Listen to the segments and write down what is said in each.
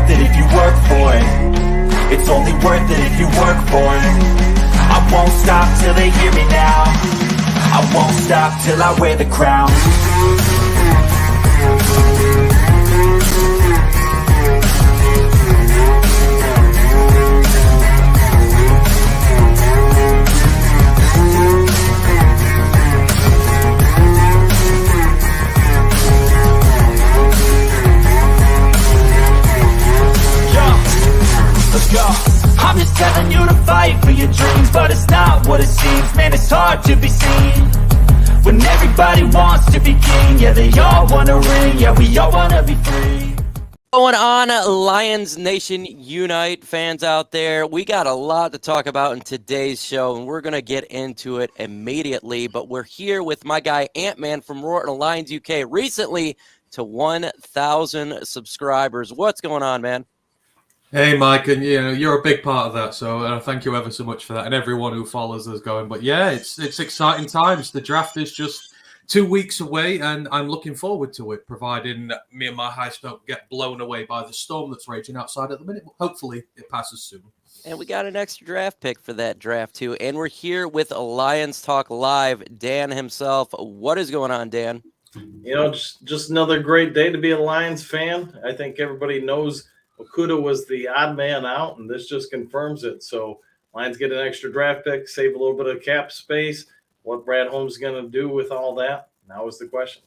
worth it if you work for it. It's only worth it if you work for it. I won't stop till they hear me now. I won't stop till I wear the crown. Let's go. I'm just telling you to fight for your dreams, but it's not what it seems. Man, it's hard to be seen when everybody wants to be king. Yeah, they all want to ring. Yeah, we all want to be free. Going on, Lions Nation Unite fans out there. We got a lot to talk about in today's show, and we're going to get into it immediately. But we're here with my guy Ant-Man from Roar Lions UK, recently to 1,000 subscribers. What's going on, man? Hey, Mike, and you're a big part of that, so thank you ever so much for that, and everyone who follows us going. But yeah, it's exciting times. The draft is just 2 weeks away, and I'm looking forward to it, providing me and my Heist don't get blown away by the storm that's raging outside at the minute. Hopefully, it passes soon. And we got an extra draft pick for that draft, too. And we're here with Lions Talk Live, Dan himself. What is going on, Dan? Just another great day to be a Lions fan. I think everybody knows Okudah was the odd man out, and this just confirms it. So Lions get an extra draft pick, save a little bit of cap space. What Brad Holmes is going to do with all that, now is the question.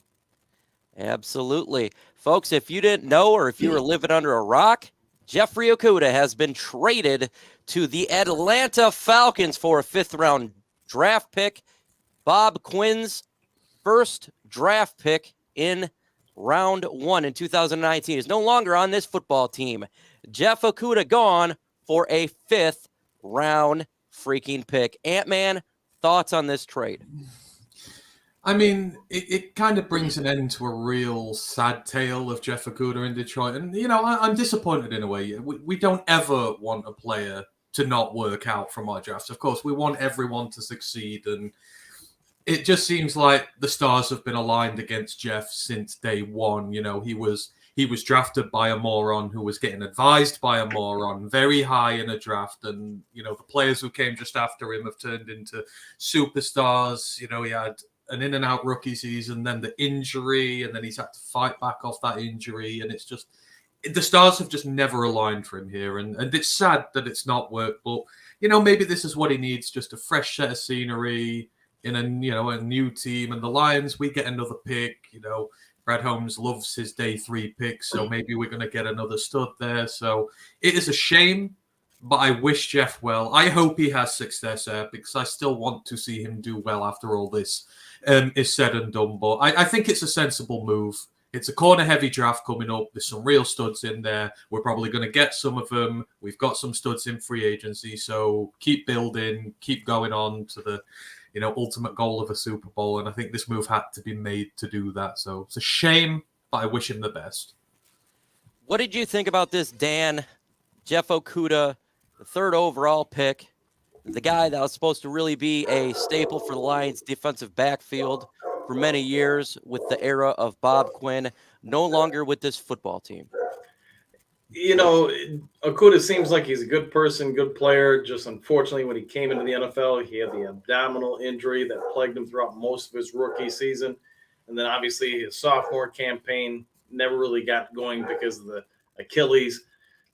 Absolutely. Folks, if you didn't know, or if you were living under a rock, Jeffrey Okudah has been traded to the Atlanta Falcons for a fifth-round draft pick. Bob Quinn's first draft pick in round 1 in 2019 is no longer on this football team. Jeff Okudah gone for a fifth-round freaking pick. Ant-Man, thoughts on this trade? I mean, it kind of brings an end to a real sad tale of Jeff Okudah in Detroit. And, I'm disappointed in a way. We don't ever want a player to not work out from our drafts. Of course, we want everyone to succeed, and it just seems like the stars have been aligned against Jeff since day one. He was drafted by a moron who was getting advised by a moron very high in a draft. And, the players who came just after him have turned into superstars. He had an in and out rookie season, then the injury, and then he's had to fight back off that injury. And it's just, the stars have just never aligned for him here. And it's sad that it's not worked, but, maybe this is what he needs, just a fresh set of scenery in a new team. And the Lions, we get another pick. Brad Holmes loves his day 3 pick, so maybe we're going to get another stud there. So it is a shame, but I wish Jeff well. I hope he has success there, because I still want to see him do well after all this is said and done. But I think it's a sensible move. It's a corner-heavy draft coming up. There's some real studs in there. We're probably going to get some of them. We've got some studs in free agency, so keep building, keep going on to the ultimate goal of a Super Bowl. And I think this move had to be made to do that. So it's a shame, but I wish him the best. What did you think about this, Dan? Jeff Okudah, the 3rd overall pick, the guy that was supposed to really be a staple for the Lions defensive backfield for many years with the era of Bob Quinn, no longer with this football team. Okudah seems like he's a good person, good player. Just unfortunately, when he came into the NFL, he had the abdominal injury that plagued him throughout most of his rookie season. And then obviously his sophomore campaign never really got going because of the Achilles.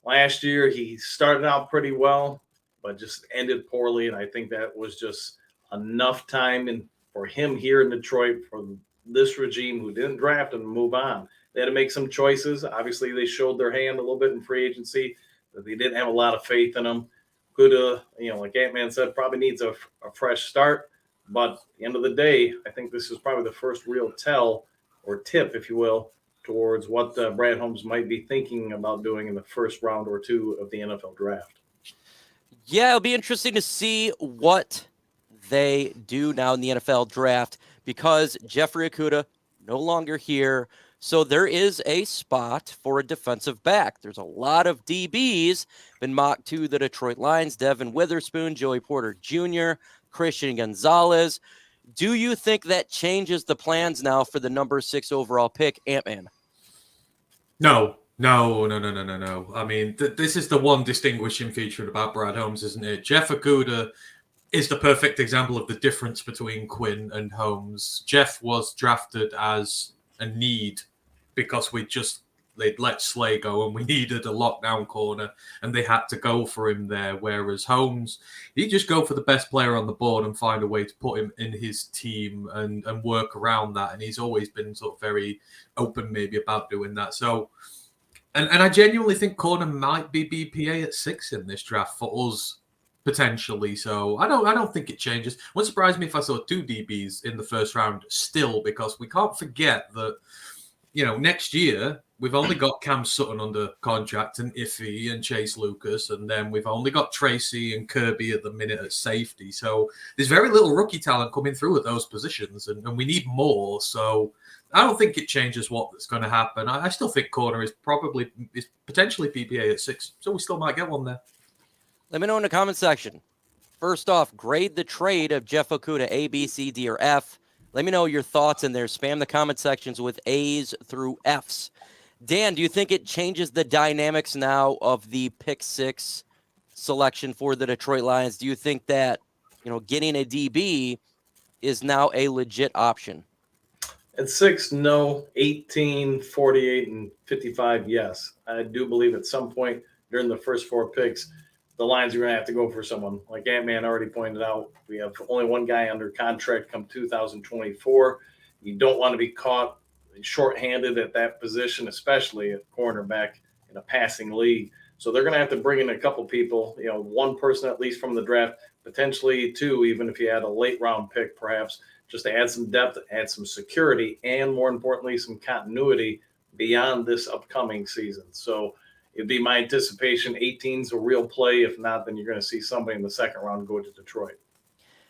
Last year, he started out pretty well, but just ended poorly. And I think that was just enough time for him here in Detroit, for this regime who didn't draft him, to move on. They had to make some choices. Obviously, they showed their hand a little bit in free agency, that they didn't have a lot of faith in him. Okudah, like Ant-Man said, probably needs a fresh start. But at the end of the day, I think this is probably the first real tell, or tip, if you will, towards what Brad Holmes might be thinking about doing in the first round or 2 of the NFL draft. Yeah, it'll be interesting to see what they do now in the NFL draft, because Jeffrey Okudah no longer here. So there is a spot for a defensive back. There's a lot of DBs been mocked to the Detroit Lions: Devon Witherspoon, Joey Porter Jr., Christian Gonzalez. Do you think that changes the plans now for the number 6 overall pick, Ant-Man? No, No. I mean, this is the one distinguishing feature about Brad Holmes, isn't it? Jeff Okudah is the perfect example of the difference between Quinn and Holmes. Jeff was drafted as a need because they'd let Slay go and we needed a lockdown corner and they had to go for him there. Whereas Holmes, he just go for the best player on the board and find a way to put him in his team and work around that. And he's always been sort of very open maybe about doing that. So, and I genuinely think corner might be BPA at 6 in this draft for us potentially. So I don't think it changes. Wouldn't surprise me if I saw 2 DBs in the first round still, because we can't forget that, next year we've only got Cam Sutton under contract and Iffy and Chase Lucas, and then we've only got Tracy and Kirby at the minute at safety. So there's very little rookie talent coming through at those positions, and we need more. So I don't think it changes what's going to happen. I still think corner is potentially PPA at 6, so we still might get one there. Let me know in the comment section. First off, grade the trade of Jeff Okudah, A, B, C, D, or F. Let me know your thoughts in there. Spam the comment sections with A's through F's. Dan, do you think it changes the dynamics now of the pick 6 selection for the Detroit Lions? Do you think that, getting a DB is now a legit option? At 6, no. 18, 48, and 55, yes. I do believe at some point during the first 4 picks, the Lions are going to have to go for someone. Like Ant-Man already pointed out, we have only one guy under contract come 2024. You don't want to be caught shorthanded at that position, especially at cornerback in a passing league. So they're going to have to bring in a couple people, one person at least from the draft, potentially 2, even if you had a late round pick, perhaps, just to add some depth, add some security, and more importantly, some continuity beyond this upcoming season. So it'd be my anticipation 18's a real play. If not, then you're going to see somebody in the second round go to Detroit.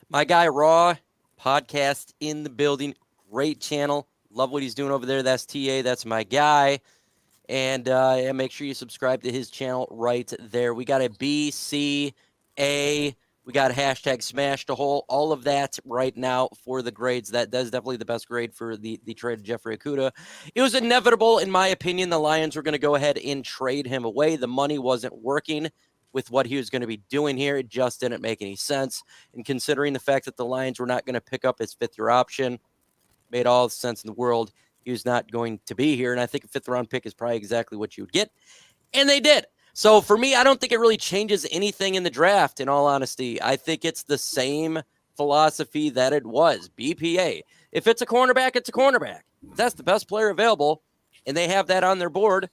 My guy, Raw, podcast in the building. Great channel. Love what he's doing over there. That's TA. That's my guy. And make sure you subscribe to his channel right there. We got a B, C, A. We got a hashtag smash the hole. All of that right now for the grades. That is definitely the best grade for the trade of Jeffrey Okudah. It was inevitable, in my opinion, the Lions were going to go ahead and trade him away. The money wasn't working with what he was going to be doing here. It just didn't make any sense. And considering the fact that the Lions were not going to pick up his 5th-year option, made all the sense in the world. He was not going to be here. And I think a 5th-round pick is probably exactly what you would get. And they did. So for me, I don't think it really changes anything in the draft, in all honesty. I think it's the same philosophy that it was, BPA. If it's a cornerback, it's a cornerback. If that's the best player available, and they have that on their board,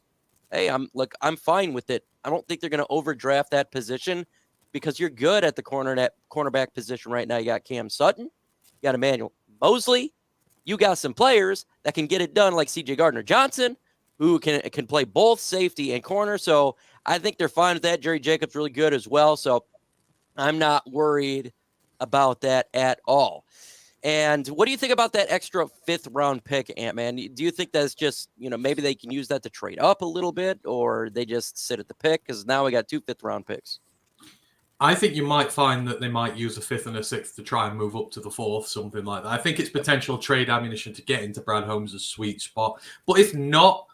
hey, I'm fine with it. I don't think they're going to overdraft that position because you're good at the cornerback position right now. You got Cam Sutton. You got Emmanuel Mosley. You got some players that can get it done, like C.J. Gardner-Johnson, who can play both safety and corner. So I think they're fine with that. Jerry Jacobs really good as well. So I'm not worried about that at all. And what do you think about that extra 5th-round pick, Ant-Man? Do you think that's just, maybe they can use that to trade up a little bit, or they just sit at the pick? Because now we got 2 5th-round picks. I think you might find that they might use a 5th and a 6th to try and move up to the 4th, something like that. I think it's potential trade ammunition to get into Brad Holmes' sweet spot. But if not,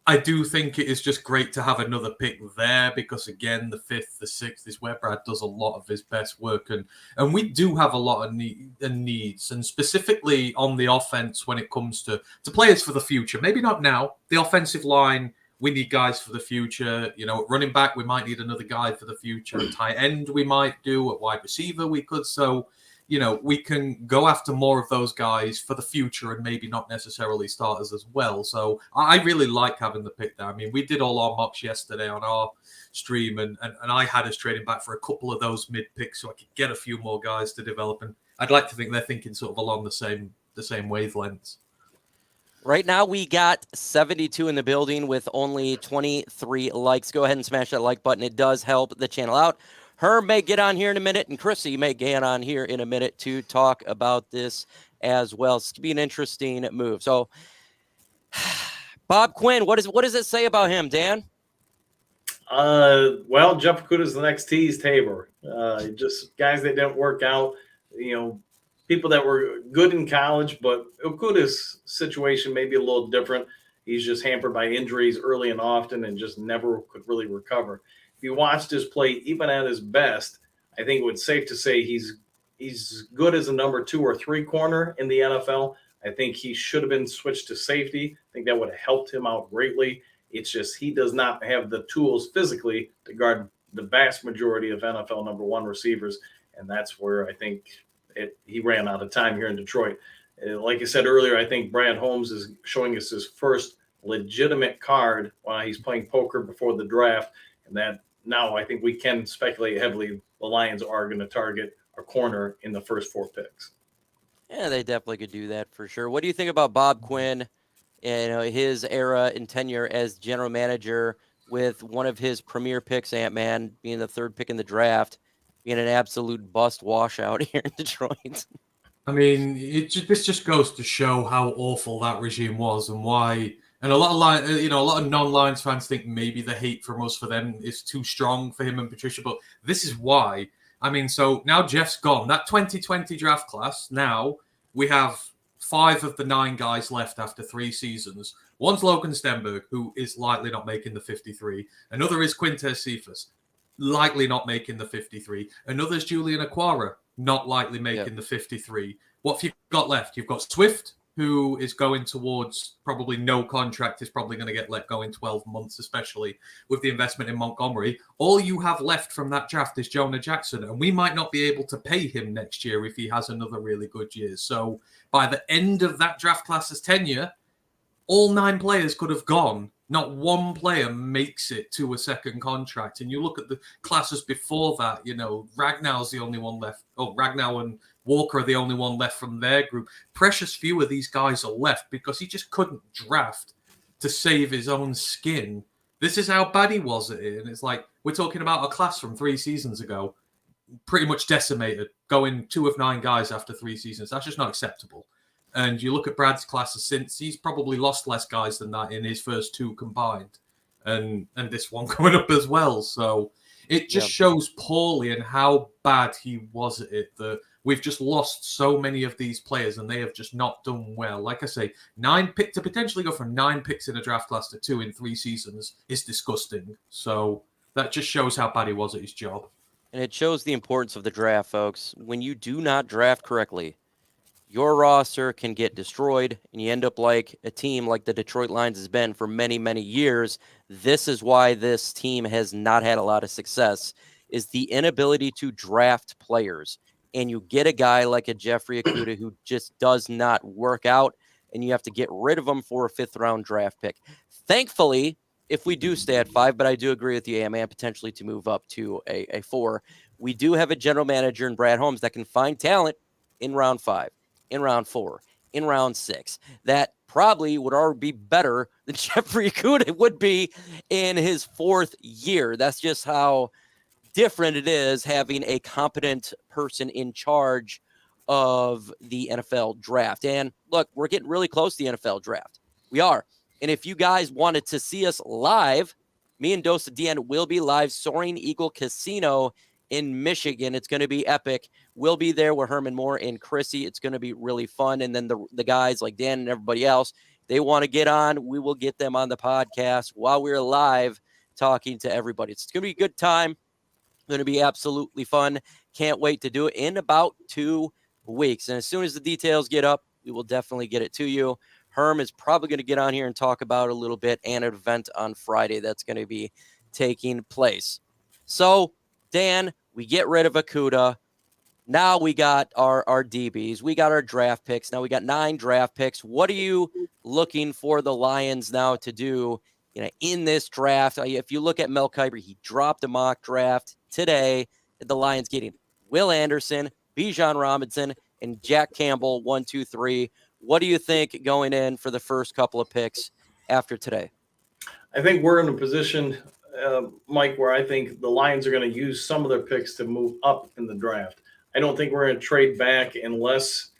I do think it is just great to have another pick there because, again, the 5th, the 6th is where Brad does a lot of his best work. And we do have a lot of needs, and specifically on the offense when it comes to players for the future. Maybe not now. The offensive line, we need guys for the future. At running back, we might need another guy for the future. At tight end, we might do. At wide receiver, we could. So, we can go after more of those guys for the future and maybe not necessarily starters as well. So I really like having the pick there. I mean, we did all our mocks yesterday on our stream, and I had us trading back for a couple of those mid picks so I could get a few more guys to develop. And I'd like to think they're thinking sort of along the same wavelengths. Right now, we got 72 in the building with only 23 likes. Go ahead and smash that like button. It does help the channel out. Herm may get on here in a minute, and Chrissy may get on here in a minute to talk about this as well. It's going to be an interesting move. So, Bob Quinn, what does it say about him, Dan? Well, Jeff Okudah is the next Tease Tabor. Just guys that didn't work out, people that were good in college, but Okudah's situation may be a little different. He's just hampered by injuries early and often and just never could really recover. If you watched his play, even at his best, I think it would safe to say he's good as a number 2 or 3 corner in the NFL. I think he should have been switched to safety. I think that would have helped him out greatly. It's just he does not have the tools physically to guard the vast majority of NFL number 1 receivers, and that's where I think he ran out of time here in Detroit. Like I said earlier, I think Brad Holmes is showing us his first legitimate card while he's playing poker before the draft, and that now I think we can speculate heavily the Lions are going to target a corner in the first 4 picks. Yeah, they definitely could do that for sure. What do you think about Bob Quinn and his era and tenure as general manager with one of his premier picks, Ant-Man, being the 3rd pick in the draft, being an absolute bust washout here in Detroit? I mean, this just goes to show how awful that regime was and why. And a lot of non-Lions fans think maybe the hate from us for them is too strong for him and Patricia, but this is why. I mean, so now Jeff's gone. That 2020 draft class, now we have 5 of the 9 guys left after 3 seasons. One's Logan Stenberg, who is likely not making the 53. Another is Quintez Cephas, likely not making the 53. Another is Julian Aquara, not likely making the 53. What have you got left? You've got Swift, who is going towards probably no contract, is probably going to get let go in 12 months, especially with the investment in Montgomery. All you have left from that draft is Jonah Jackson, and we might not be able to pay him next year if he has another really good year. So by the end of that draft class's tenure, all 9 players could have gone. Not one player makes it to a second contract. And you look at the classes before that, Ragnow's the only one left. Oh, Ragnow and Walker are the only one left from their group. Precious few of these guys are left because he just couldn't draft to save his own skin. This is how bad he was at it. And it's like, we're talking about a class from 3 seasons ago, pretty much decimated, going 2 of 9 guys after 3 seasons. That's just not acceptable. And you look at Brad's classes since, he's probably lost less guys than that in his first 2 combined. And this one coming up as well. So it just shows poorly and how bad he was at it, that we've just lost so many of these players and they have just not done well. Like I say, 9 pick to potentially go from 9 picks in a draft class to 2 in 3 seasons is disgusting. So that just shows how bad he was at his job. And it shows the importance of the draft, folks. When you do not draft correctly, your roster can get destroyed, and you end up like a team like the Detroit Lions has been for many, many years. This is why this team has not had a lot of success, is the inability to draft players. And you get a guy like a Jeffrey Okudah who just does not work out, and you have to get rid of him for a 5th-round draft pick. Thankfully, if we do stay at 5, but I do agree with you, man, potentially to move up to a 4, we do have a general manager in Brad Holmes that can find talent in round 5. In round 4, in round 6, that probably would already be better than Jeffrey Okudah would be in his 4th year. That's just how different it is having a competent person in charge of the NFL draft. And look, we're getting really close to the NFL draft. We are. And if you guys wanted to see us live, me and Dose of DN will be live, Soaring Eagle Casino in Michigan. It's going to be epic. We'll be there with Herman Moore and Chrissy. It's going to be really fun. And then the guys like Dan and everybody else, they want to get on, we will get them on the podcast while we're live talking to everybody. It's going to be a good time. Going to be absolutely fun. Can't wait to do it in about 2 weeks. And as soon as the details get up, we will definitely get it to you. Herm is probably going to get on here and talk about it a little bit, and an event on Friday that's going to be taking place. So, Dan, we get rid of Okudah. Now we got our DBs. We got our draft picks. Now we got 9 draft picks. What are you looking for the Lions now to do, in this draft? If you look at Mel Kiper, he dropped a mock draft today. The Lions getting Will Anderson, Bijan Robinson, and Jack Campbell, 1, 2, 3. What do you think going in for the first couple of picks after today? I think we're in a position, Mike, where I think the Lions are going to use some of their picks to move up in the draft. I don't think we're going to trade back unless,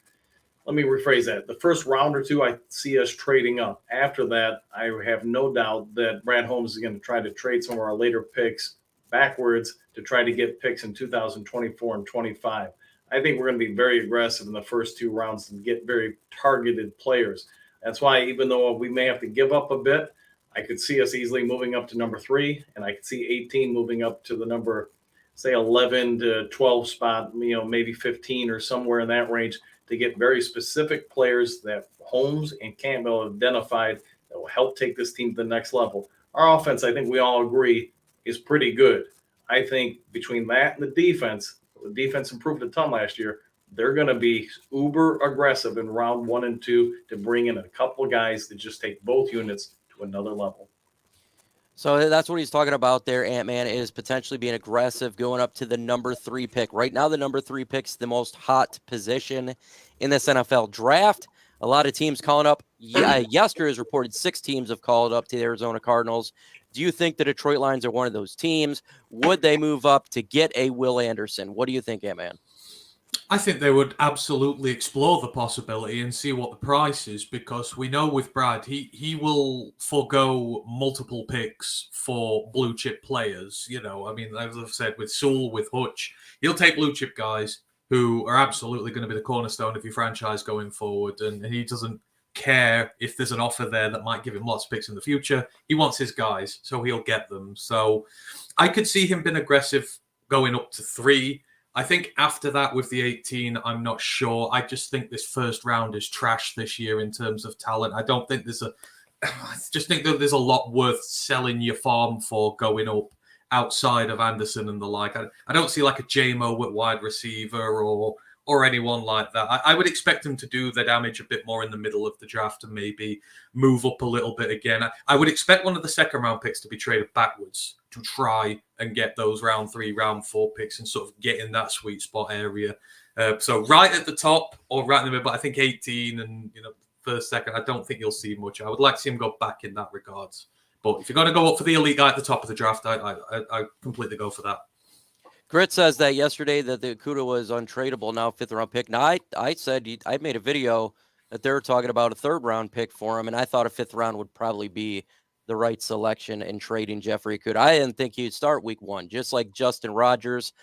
let me rephrase that. The first round or 2, I see us trading up. After that, I have no doubt that Brad Holmes is going to try to trade some of our later picks backwards to try to get picks in 2024 and 25. I think we're going to be very aggressive in the first 2 rounds and get very targeted players. That's why, even though we may have to give up a bit, I could see us easily moving up to number 3, and I could see 18 moving up to the number, say, 11 to 12 spot, maybe 15 or somewhere in that range, to get very specific players that Holmes and Campbell have identified that will help take this team to the next level. Our offense, I think we all agree, is pretty good. I think between that and the defense improved a ton last year. They're going to be uber aggressive in round 1 and 2 to bring in a couple of guys that just take both units to another level. So that's what he's talking about there, Ant-Man, is potentially being aggressive, going up to the number 3 pick. Right now, the number 3 pick's the most hot position in this NFL draft. A lot of teams calling up. Yesterday is reported 6 teams have called up to the Arizona Cardinals. Do you think the Detroit Lions are one of those teams? Would they move up to get a Will Anderson? What do you think, Ant-Man? I think they would absolutely explore the possibility and see what the price is, because we know with Brad, he will forego multiple picks for blue chip players. I mean, as I've said, with Sewell, with Hutch, he'll take blue chip guys who are absolutely going to be the cornerstone of your franchise going forward. And he doesn't care if there's an offer there that might give him lots of picks in the future. He wants his guys, so he'll get them. So I could see him being aggressive going up to 3. I think after that with the 18, I'm not sure. I just think this first round is trash this year in terms of talent. I don't think I just think that there's a lot worth selling your farm for going up outside of Anderson and the like. I don't see like a J-Mo at wide receiver or anyone like that. I would expect him to do the damage a bit more in the middle of the draft and maybe move up a little bit again. I would expect one of the second round picks to be traded backwards to try and get those round 3, round 4 picks and sort of get in that sweet spot area. So right at the top or right in the middle, but I think 18 and first, second, I don't think you'll see much. I would like to see him go back in that regards. But if you're going to go up for the elite guy at the top of the draft, I completely go for that. Grit says that yesterday that the Okudah was untradeable, now 5th round pick. Now, I said I made a video that they were talking about a 3rd round pick for him, and I thought a 5th round would probably be the right selection in trading Jeffrey Okudah. I didn't think he'd start week 1, just like Justin Rogers,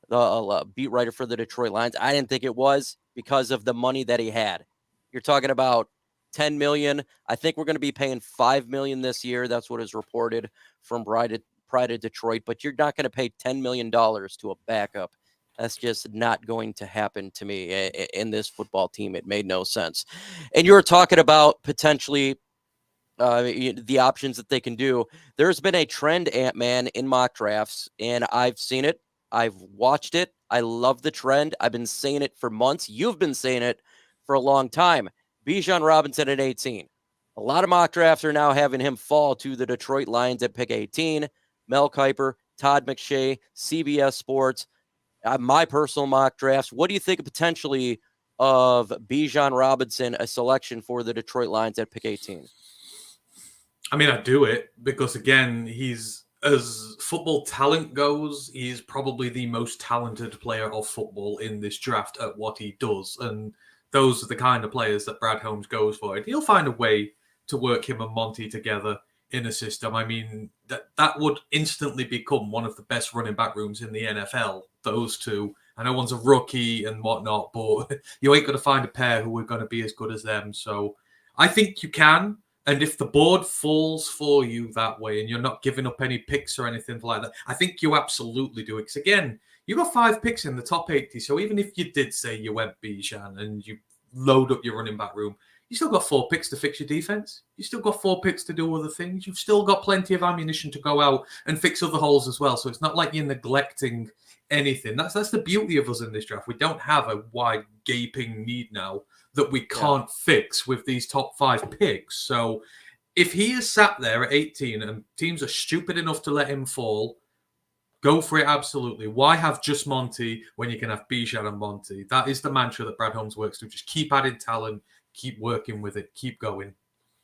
the beat writer for the Detroit Lions. I didn't think it was because of the money that he had. You're talking about $10 million. I think we're going to be paying $5 million this year. That's what is reported from Pride of Detroit. But you're not going to pay $10 million to a backup. That's just not going to happen to me in this football team. It made no sense. And you were talking about potentially the options that they can do. There's been a trend, Ant-Man, in mock drafts, and I've seen it. I've watched it. I love the trend. I've been saying it for months. You've been saying it for a long time. Bijan Robinson at 18. A lot of mock drafts are now having him fall to the Detroit Lions at pick 18. Mel Kiper, Todd McShay, CBS Sports, my personal mock drafts. What do you think potentially of Bijan Robinson, a selection for the Detroit Lions at pick 18? I mean, I do it because, again, he's, as football talent goes, he's probably the most talented player of football in this draft at what he does. And those are the kind of players that Brad Holmes goes for. And he'll find a way to work him and Monty together in a system. I mean, that would instantly become one of the best running back rooms in the NFL, those two. I know one's a rookie and whatnot, but you ain't going to find a pair who are going to be as good as them. So I think you can. And if the board falls for you that way and you're not giving up any picks or anything like that, I think you absolutely do it. Because again, you got 5 picks in the top 80. So even if you did say you went Bijan and you load up your running back room, you still got 4 picks to fix your defense. You still got 4 picks to do other things. You've still got plenty of ammunition to go out and fix other holes as well. So it's not like you're neglecting anything. That's the beauty of us in this draft. We don't have a wide gaping need now that we can't fix with these top 5 picks. So if he is sat there at 18 and teams are stupid enough to let him fall, go for it, absolutely. Why have just Monty when you can have Bijan and Monty? That is the mantra that Brad Holmes works to. Just keep adding talent, keep working with it, keep going.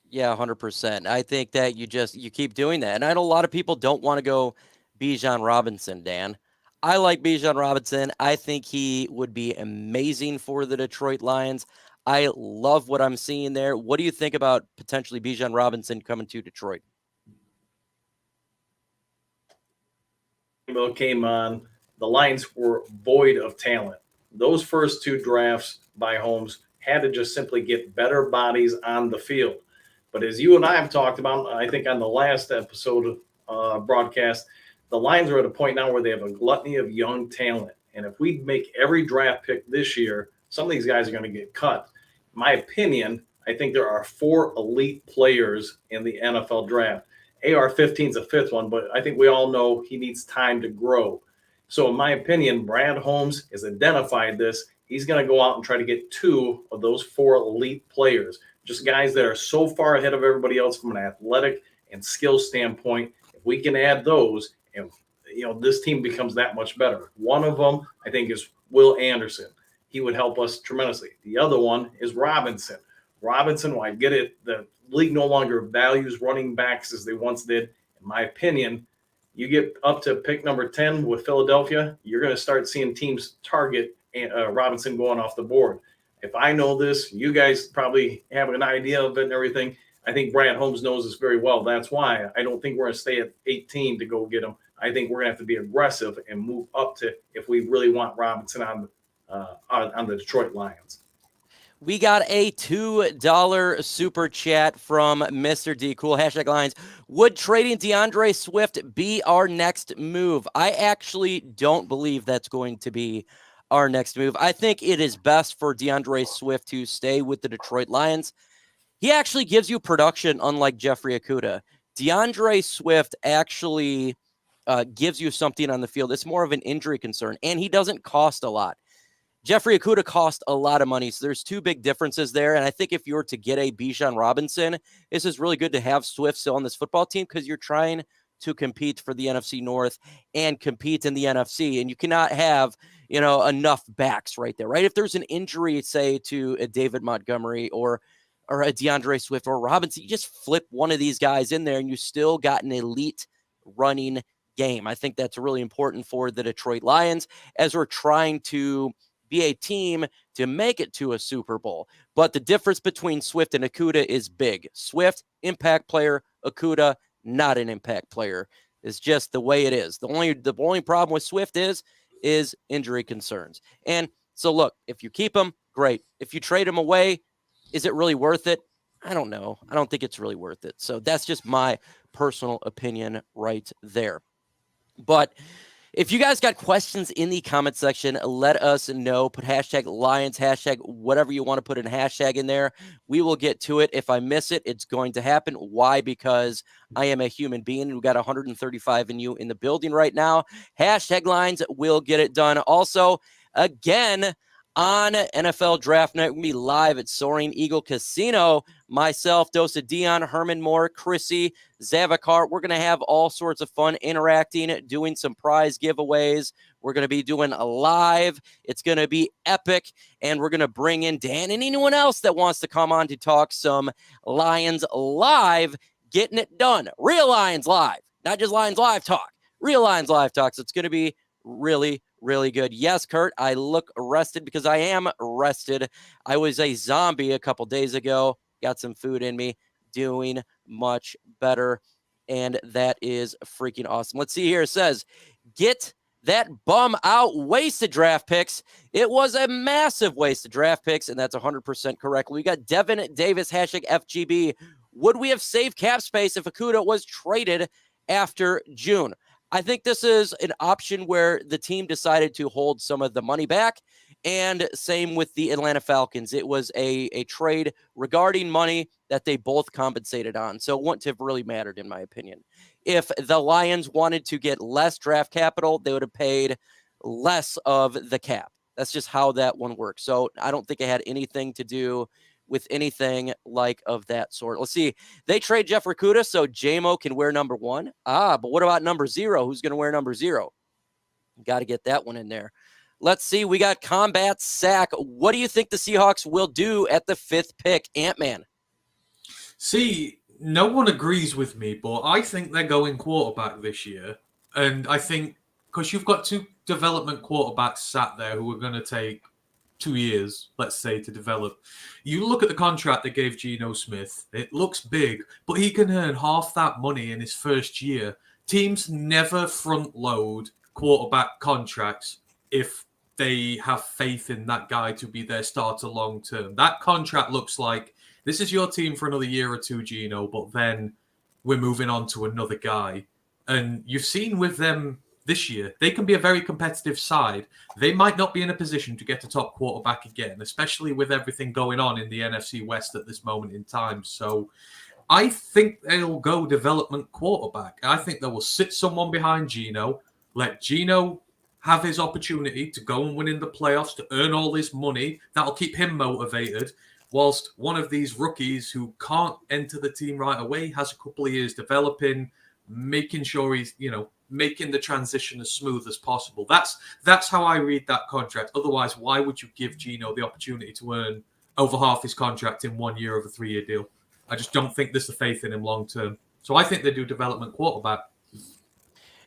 Yeah, 100%. I think that you keep doing that. And I know a lot of people don't want to go Bijan Robinson, Dan. I like Bijan Robinson. I think he would be amazing for the Detroit Lions. I love what I'm seeing there. What do you think about potentially Bijan Robinson coming to Detroit? Came on, the Lions were void of talent. Those first 2 drafts by Holmes had to just simply get better bodies on the field. But as you and I have talked about, I think on the last episode broadcast, the Lions are at a point now where they have a gluttony of young talent. And if we make every draft pick this year, some of these guys are going to get cut. In my opinion, I think there are 4 elite players in the NFL draft. AR-15 is a 5th one, but I think we all know he needs time to grow. So in my opinion, Brad Holmes has identified this. He's going to go out and try to get 2 of those 4 elite players, just guys that are so far ahead of everybody else from an athletic and skill standpoint. If we can add those, and this team becomes that much better. One of them, I think, is Will Anderson. He would help us tremendously. The other one is Robinson. Well, I get it. The league no longer values running backs as they once did. In my opinion, you get up to pick number 10 with Philadelphia, you're going to start seeing teams target Robinson going off the board. If I know this, you guys probably have an idea of it and everything. I think Brad Holmes knows this very well. That's why I don't think we're going to stay at 18 to go get him. I think we're going to have to be aggressive and move up to if we really want Robinson on the Detroit Lions. We got a $2 super chat from Mr. D. Cool. #Lions. Would trading DeAndre Swift be our next move? I actually don't believe that's going to be our next move. I think it is best for DeAndre Swift to stay with the Detroit Lions. He actually gives you production, unlike Jeffrey Okudah. DeAndre Swift actually gives you something on the field. It's more of an injury concern, and he doesn't cost a lot. Jeffrey Okudah cost a lot of money, so there's 2 big differences there. And I think if you were to get a Bijan Robinson, this is really good to have Swift still on this football team because you're trying to compete for the NFC North and compete in the NFC. And you cannot have, enough backs right there, right? If there's an injury, say, to a David Montgomery or a DeAndre Swift or Robinson, you just flip one of these guys in there and you still got an elite running game. I think that's really important for the Detroit Lions as we're trying to be a team to make it to a Super Bowl. But the difference between Swift and Okudah is big. Swift, impact player. Okudah, not an impact player. It's just the way it is. The only problem with Swift is injury concerns. And so, look, if you keep him, great. If you trade him away, is it really worth it? I don't know. I don't think it's really worth it. So that's just my personal opinion right there. But if you guys got questions in the comment section, let us know. Put #Lions, whatever you want to put in hashtag in there. We will get to it. If I miss it, it's going to happen. Why? Because I am a human being. We've got 135 in you in the building right now. #Lions will get it done. Also, again, on NFL Draft Night, we're going to be live at Soaring Eagle Casino. Myself, Dosa Dion, Herman Moore, Chrissy, Zavakar. We're going to have all sorts of fun interacting, doing some prize giveaways. We're going to be doing a live. It's going to be epic. And we're going to bring in Dan and anyone else that wants to come on to talk some Lions live, getting it done. Real Lions live, not just Lions live talk. Real Lions live talk. So it's going to be really good. Yes, Kurt, I look rested because I am rested. I was a zombie a couple days ago. Got some food in me. Doing much better. And that is freaking awesome. Let's see here. It says, get that bum out. Wasted draft picks. It was a massive waste of draft picks, and that's 100% correct. We got Devin Davis, #FGB. Would we have saved cap space if Okudah was traded after June? I think this is an option where the team decided to hold some of the money back, and same with the Atlanta Falcons. It was a trade regarding money that they both compensated on, so it wouldn't have really mattered, in my opinion. If the Lions wanted to get less draft capital, they would have paid less of the cap. That's just how that one works. So I don't think it had anything to do with anything like of that sort. Let's see. They trade Jeff Okudah so JMO can wear number 1. But what about number 0? Who's going to wear number 0? Got to get that one in there. Let's see. We got Combat Sack. What do you think the Seahawks will do at the 5th pick? Ant-Man. See, no one agrees with me, but I think they're going quarterback this year. And I think because you've got 2 development quarterbacks sat there who are going to take 2 years, let's say, to develop. You look at the contract they gave Geno Smith. It looks big, but he can earn half that money in his first year. Teams never front load quarterback contracts if they have faith in that guy to be their starter long term. That contract looks like this is your team for another year or two, Gino, but then we're moving on to another guy. And you've seen with them this year, they can be a very competitive side. They might not be in a position to get a top quarterback again, especially with everything going on in the NFC West at this moment in time. So I think they'll go development quarterback. I think they will sit someone behind Gino, let Gino have his opportunity to go and win in the playoffs, to earn all this money. That'll keep him motivated, whilst one of these rookies who can't enter the team right away has a couple of years developing, making sure he's, making the transition as smooth as possible. That's how I read that contract. Otherwise, why would you give Gino the opportunity to earn over half his contract in 1 year of a 3-year deal? I just don't think there's the faith in him long term. So I think they do development quarterback.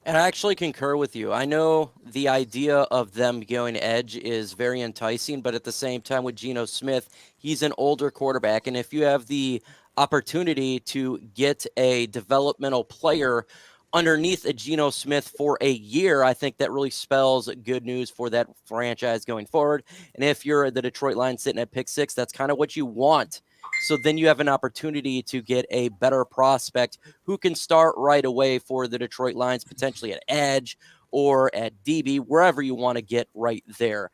And I actually concur with you. I know the idea of them going edge is very enticing, but at the same time with Geno Smith, he's an older quarterback. And if you have the opportunity to get a developmental player underneath a Geno Smith for a year, I think that really spells good news for that franchise going forward. And if you're the Detroit Lions sitting at pick 6, that's kind of what you want. So then you have an opportunity to get a better prospect who can start right away for the Detroit Lions, potentially at edge or at DB, wherever you want to get right there.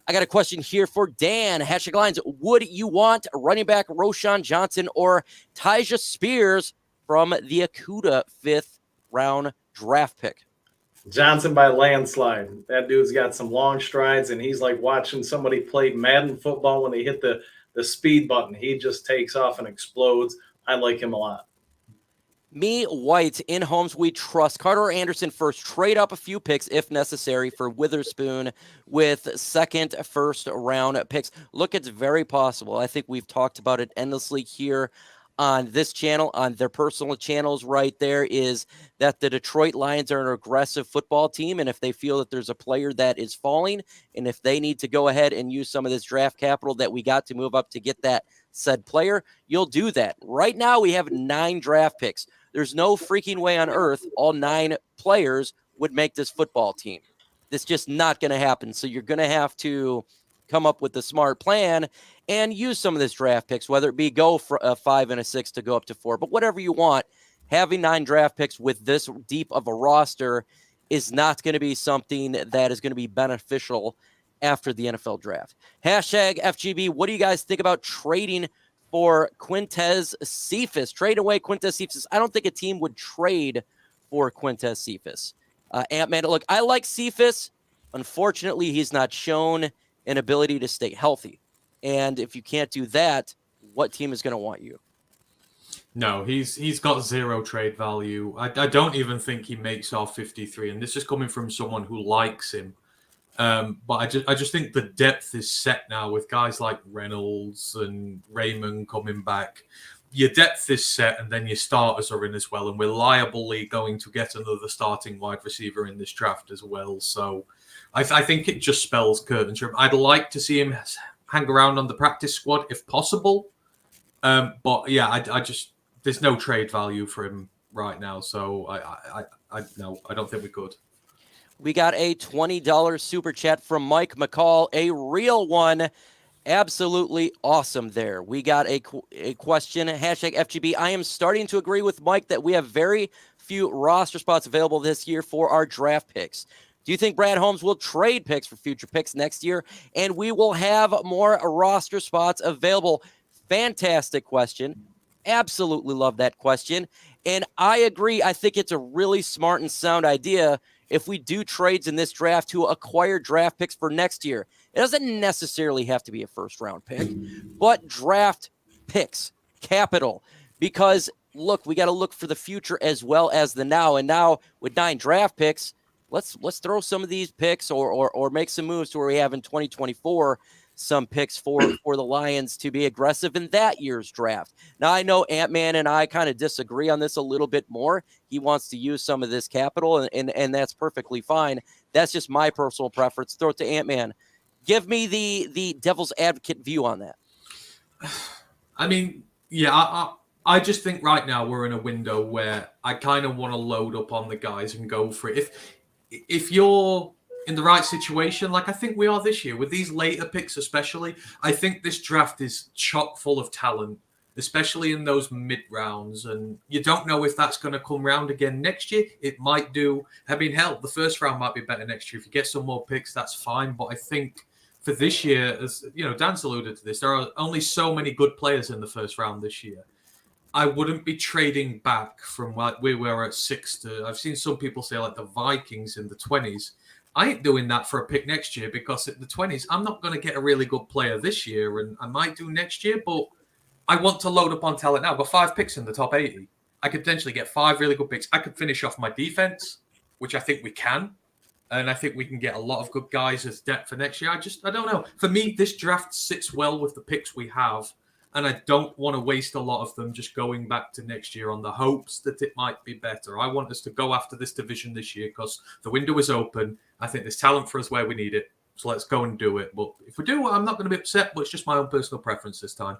I got a question here for Dan. Hashtag Lions, would you want running back Roschon Johnson or Tyjae Spears from the Okudah 5th round draft pick? Johnson by landslide. That dude's got some long strides, and he's like watching somebody play Madden football when they hit the speed button. He just takes off and explodes. I like him a lot. Me, White, in Holmes, we trust. Carter Anderson first. Trade up a few picks if necessary for Witherspoon with second, first round picks. Look, it's very possible. I think we've talked about it endlessly here on this channel, on their personal channels right there, is that the Detroit Lions are an aggressive football team, and if they feel that there's a player that is falling, and if they need to go ahead and use some of this draft capital that we got to move up to get that said player, you'll do that. Right now, we have 9 draft picks. There's no freaking way on earth all 9 players would make this football team. It's just not going to happen, so you're going to have to come up with a smart plan and use some of this draft picks, whether it be go for a 5 and a 6 to go up to 4, but whatever you want. Having 9 draft picks with this deep of a roster is not going to be something that is going to be beneficial after the NFL draft. Hashtag FGB, what do you guys think about trading for Quintez Cephus? Trade away Quintez Cephus. I don't think a team would trade for Quintez Cephus. Ant-Man, look, I like Cephus. Unfortunately, he's not shown an ability to stay healthy. And if you can't do that, what team is going to want you? No, he's got 0 trade value. I don't even think he makes our 53, and this is coming from someone who likes him. But I just think the depth is set now with guys like Reynolds and Raymond coming back. Your depth is set, and then your starters are in as well, and we're liably going to get another starting wide receiver in this draft as well. So I think it just spells curtains. I'd like to see him hang around on the practice squad if possible. But yeah, I just there's no trade value for him right now. So no, I don't think we could. We got a $20 super chat from Mike McCall, a real one. Absolutely awesome there. We got a question, hashtag FGB. I am starting to agree with Mike that we have very few roster spots available this year for our draft picks. Do you think Brad Holmes will trade picks for future picks next year and we will have more roster spots available? Fantastic question. Absolutely love that question. And I agree. I think it's a really smart and sound idea if we do trades in this draft to acquire draft picks for next year. It doesn't necessarily have to be a first-round pick, but draft picks, capital. Because, look, we got to look for the future as well as the now. And now with 9 draft picks, let's throw some of these picks or make some moves to where we have in 2024 some picks for the Lions to be aggressive in that year's draft. Now, I know Ant-Man and I kind of disagree on this a little bit more. He wants to use some of this capital, and that's perfectly fine. That's just my personal preference. Throw it to Ant-Man. Give me the devil's advocate view on that. I mean, yeah, I just think right now we're in a window where I kind of want to load up on the guys and go for it. If you're in the right situation, like I think we are this year with these later picks, especially. I think this draft is chock full of talent, especially in those mid rounds. And you don't know if that's going to come round again next year. It might do. I mean, hell, the first round might be better next year. If you get some more picks, that's fine. But I think for this year, as you know, Dan's alluded to this, there are only so many good players in the first round this year. I wouldn't be trading back from what we were at 6 to. I've seen some people say like the Vikings in the 20s. I ain't doing that for a pick next year because at the 20s, I'm not going to get a really good player this year, and I might do next year, but I want to load up on talent now. I've got 5 picks in the top 80. I could potentially get 5 really good picks. I could finish off my defense, which I think we can. And I think we can get a lot of good guys as depth for next year. I don't know. For me, this draft sits well with the picks we have. And I don't want to waste a lot of them just going back to next year on the hopes that it might be better. I want us to go after this division this year because the window is open. I think there's talent for us where we need it. So let's go and do it. But if we do, I'm not going to be upset, but it's just my own personal preference this time.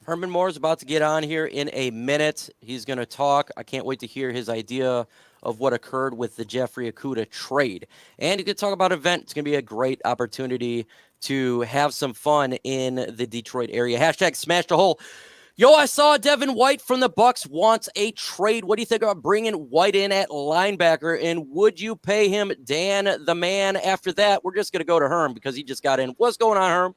Herman Moore is about to get on here in a minute. He's going to talk. I can't wait to hear his idea of what occurred with the Jeffrey Okudah trade. And he's going to talk about an event. It's going to be a great opportunity to have some fun in the Detroit area. Hashtag smash the hole. Yo, I saw Devon White from the Bucks wants a trade. What do you think about bringing White in at linebacker? And would you pay him, Dan the man? After that, we're just going to go to Herm because he just got in. What's going on, Herm?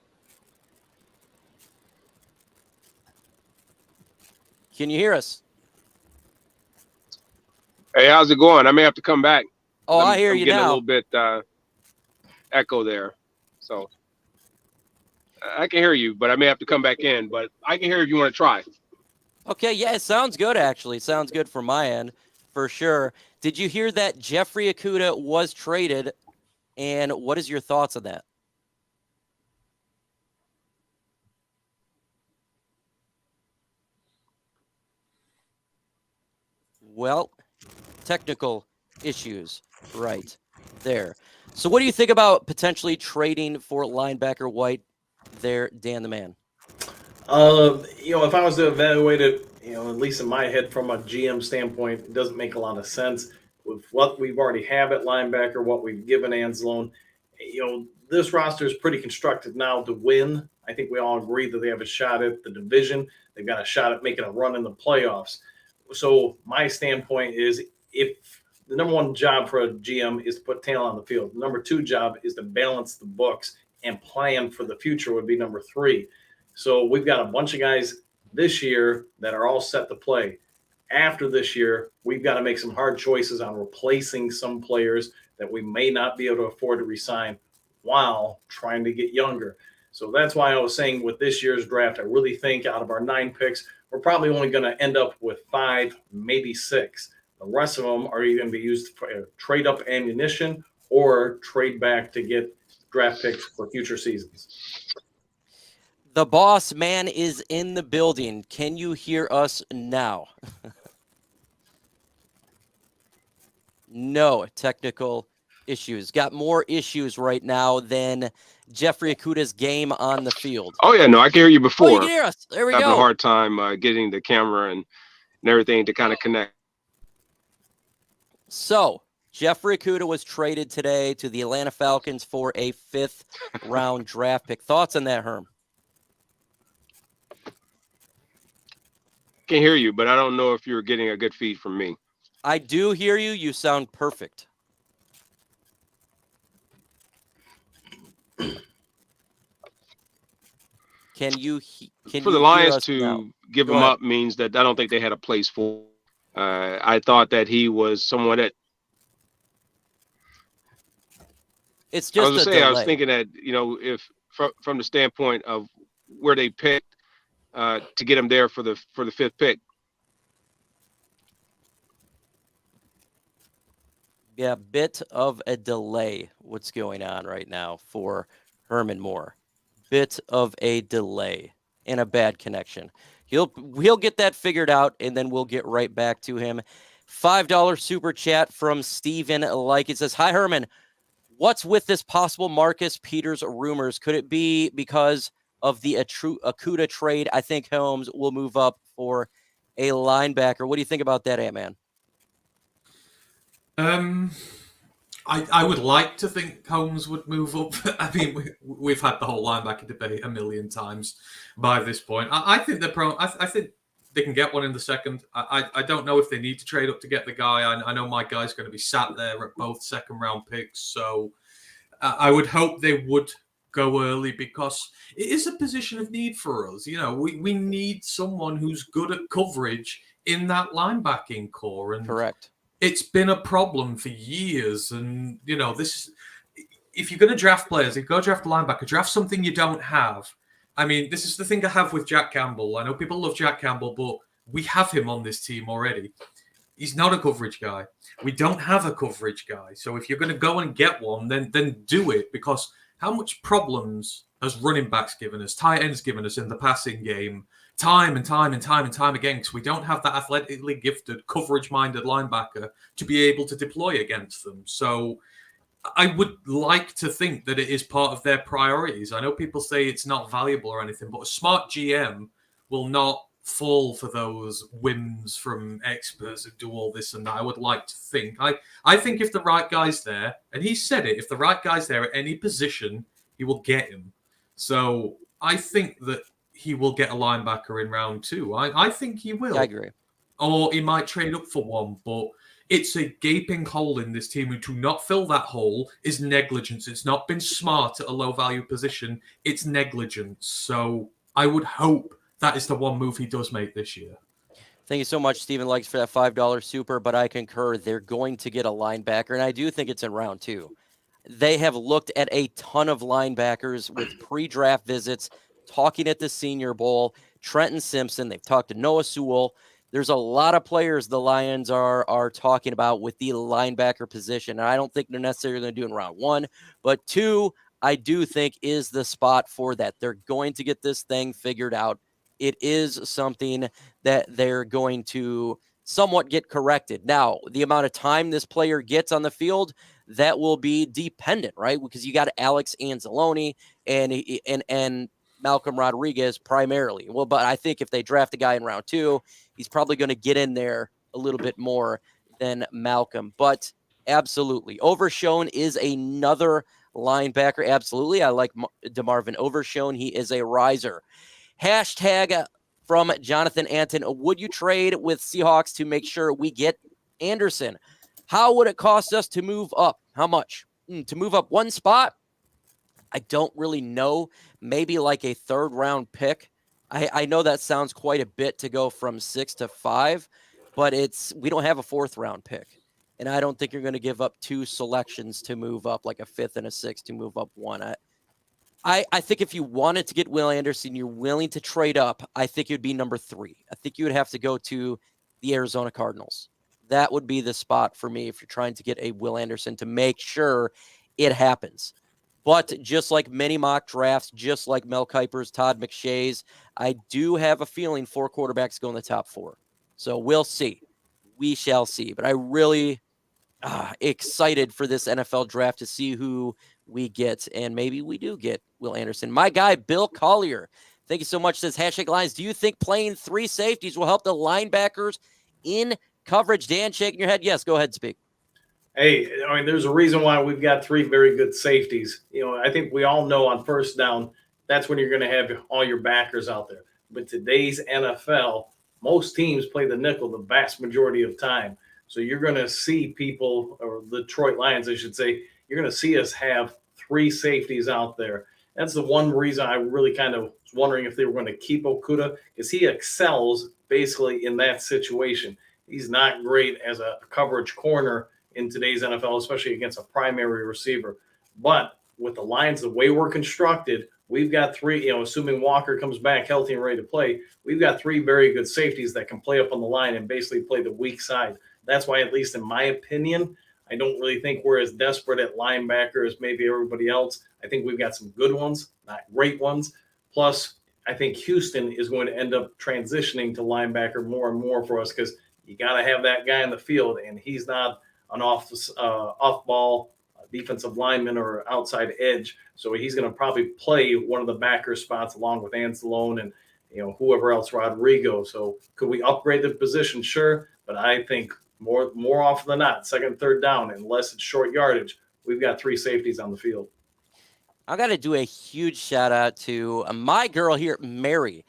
Can you hear us? Hey, how's it going? I may have to come back. Oh, I hear you now. I'm getting a little bit echo there. So I can hear you, but I may have to come back in. But I can hear if you want to try. Okay, yeah, it sounds good, actually. It sounds good from my end, for sure. Did you hear that Jeffrey Okudah was traded, and what is your thoughts on that? Well, technical issues right there. So what do you think about potentially trading for linebacker White there, Dan the man? If I was to evaluate it, at least in my head from a GM standpoint, it doesn't make a lot of sense with what we've already have at linebacker, what we've given Anzalone. This roster is pretty constructed now to win. I think we all agree that they have a shot at the division. They've got a shot at making a run in the playoffs. So my standpoint is if the number one job for a GM is to put talent on the field, the number two job is to balance the books and plan for the future would be number 3. So we've got a bunch of guys this year that are all set to play. After this year, we've got to make some hard choices on replacing some players that we may not be able to afford to re-sign while trying to get younger. So that's why I was saying with this year's draft, I really think out of our 9 picks, we're probably only going to end up with 5, maybe 6. The rest of them are either going to be used for trade up ammunition or trade back to get draft picks for future seasons. The boss man is in the building. Can you hear us now? No technical issues. Got more issues right now than Jeffrey Okudah's game on the field. Oh, yeah, no, I can hear you before. Oh, you can hear us. There we go. Having a hard time getting the camera and everything to kind of connect. So, Jeffrey Okudah was traded today to the Atlanta Falcons for a 5th-round draft pick. Thoughts on that, Herm? Can hear you, but I don't know if you're getting a good feed from me. I do hear you. You sound perfect. Can you for the Lions to now? give him up means that I don't think they had a place for. I thought that he was someone that. It's just I was thinking that if from the standpoint of where they picked to get him there for the 5th pick. Yeah, bit of a delay. What's going on right now for Herman Moore? Bit of a delay and a bad connection. He'll get that figured out, and then we'll get right back to him. $5 super chat from Steven Like. It says, "Hi, Herman. What's with this possible Marcus Peters rumors? Could it be because of the Okudah trade? I think Holmes will move up for a linebacker." What do you think about that, Ant-Man? I would like to think Holmes would move up. I mean, we've had the whole linebacker debate a million times by this point. I think they're I think they can get one in the second. I don't know if they need to trade up to get the guy. I know my guy's going to be sat there at both second-round picks, so I would hope they would go early because it is a position of need for us. You know, we need someone who's good at coverage in that linebacking core. And Correct. It's been a problem for years. And, you know, this, if you're going to draft players, if you go draft a linebacker, draft something you don't have. I mean, this is the thing I have with Jack Campbell. I know people love Jack Campbell, but we have him on this team already. He's not a coverage guy. We don't have a coverage guy. So if you're going to go and get one, then do it, because how much problems has running backs given us, tight ends given us in the passing game, time and time again, because we don't have that athletically gifted, coverage-minded linebacker to be able to deploy against them. So I would like to think that it is part of their priorities. I know people say it's not valuable or anything, but a smart GM will not fall for those whims from experts who do all this and that. I would like to think. I think if the right guy's there, and he said it, if the right guy's there at any position, he will get him. So I think that he will get a linebacker in round 2. I think he will. I agree. Or he might trade up for one, but it's a gaping hole in this team, and to not fill that hole is negligence. It's not been smart at a low-value position. It's negligence. So I would hope that is the one move he does make this year. Thank you so much, Stephen Likes, for that $5 super, but I concur. They're going to get a linebacker, and I do think it's in round 2. They have looked at a ton of linebackers with pre-draft visits, talking at the Senior Bowl. Trenton Simpson, they've talked to Noah Sewell. There's a lot of players the Lions are talking about with the linebacker position, and I don't think they're necessarily going to do in round 1, but 2, I do think is the spot for that. They're going to get this thing figured out. It is something that they're going to somewhat get corrected. Now, the amount of time this player gets on the field, that will be dependent, right? Because you got Alex Anzalone and Malcolm Rodriguez primarily. Well, but I think if they draft a guy in round 2, he's probably going to get in there a little bit more than Malcolm. But absolutely, Overshown is another linebacker. Absolutely, I like DeMarvin Overshown. He is a riser. Hashtag from Jonathan Anton, would you trade with Seahawks to make sure we get Anderson? How would it cost us to move up? How much? To move up one spot? I don't really know. Maybe like a 3rd-round pick. I know that sounds quite a bit to go from 6 to 5, but we don't have a 4th-round pick. And I don't think you're going to give up 2 selections to move up, like a 5th and a 6th to move up 1. I think if you wanted to get Will Anderson, you're willing to trade up, I think it would be number 3. I think you would have to go to the Arizona Cardinals. That would be the spot for me if you're trying to get a Will Anderson to make sure it happens. But just like many mock drafts, just like Mel Kiper's, Todd McShay's, I do have a feeling 4 quarterbacks go in the top 4. So we'll see. We shall see. But I really excited for this NFL draft to see who we get, and maybe we do get Will Anderson. My guy, Bill Collier, thank you so much, says, hashtag Lions, do you think playing 3 safeties will help the linebackers in coverage? Dan, shaking your head. Yes, go ahead and speak. Hey, I mean, there's a reason why we've got 3 very good safeties. You know, I think we all know on first down, that's when you're going to have all your backers out there. But today's NFL, most teams play the nickel the vast majority of time. So you're going to see people, or the Detroit Lions, I should say, you're going to see us have 3 safeties out there. That's the one reason I really kind of was wondering if they were going to keep Okudah, because he excels basically in that situation. He's not great as a coverage corner in today's NFL, especially against a primary receiver. But with the Lions, the way we're constructed, we've got 3, assuming Walker comes back healthy and ready to play, we've got 3 very good safeties that can play up on the line and basically play the weak side. That's why, at least in my opinion, I don't really think we're as desperate at linebacker as maybe everybody else. I think we've got some good ones, not great ones. Plus, I think Houston is going to end up transitioning to linebacker more and more for us, because you got to have that guy in the field, and he's not an off-ball defensive lineman or outside edge. So he's going to probably play one of the backer spots along with Anzalone and whoever else, Rodrigo. So could we upgrade the position? Sure. But I think more often than not, second, third down, unless it's short yardage, we've got 3 safeties on the field. I got to do a huge shout out to my girl here, Mary.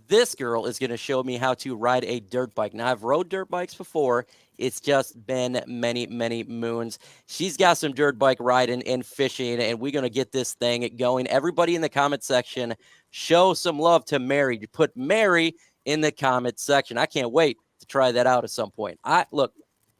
This girl is going to show me how to ride a dirt bike. Now, I've rode dirt bikes before. It's just been many, many moons. She's got some dirt bike riding and fishing, and we're going to get this thing going. Everybody in the comment section, show some love to Mary. You put Mary in the comment section. I can't wait to try that out at some point. Look,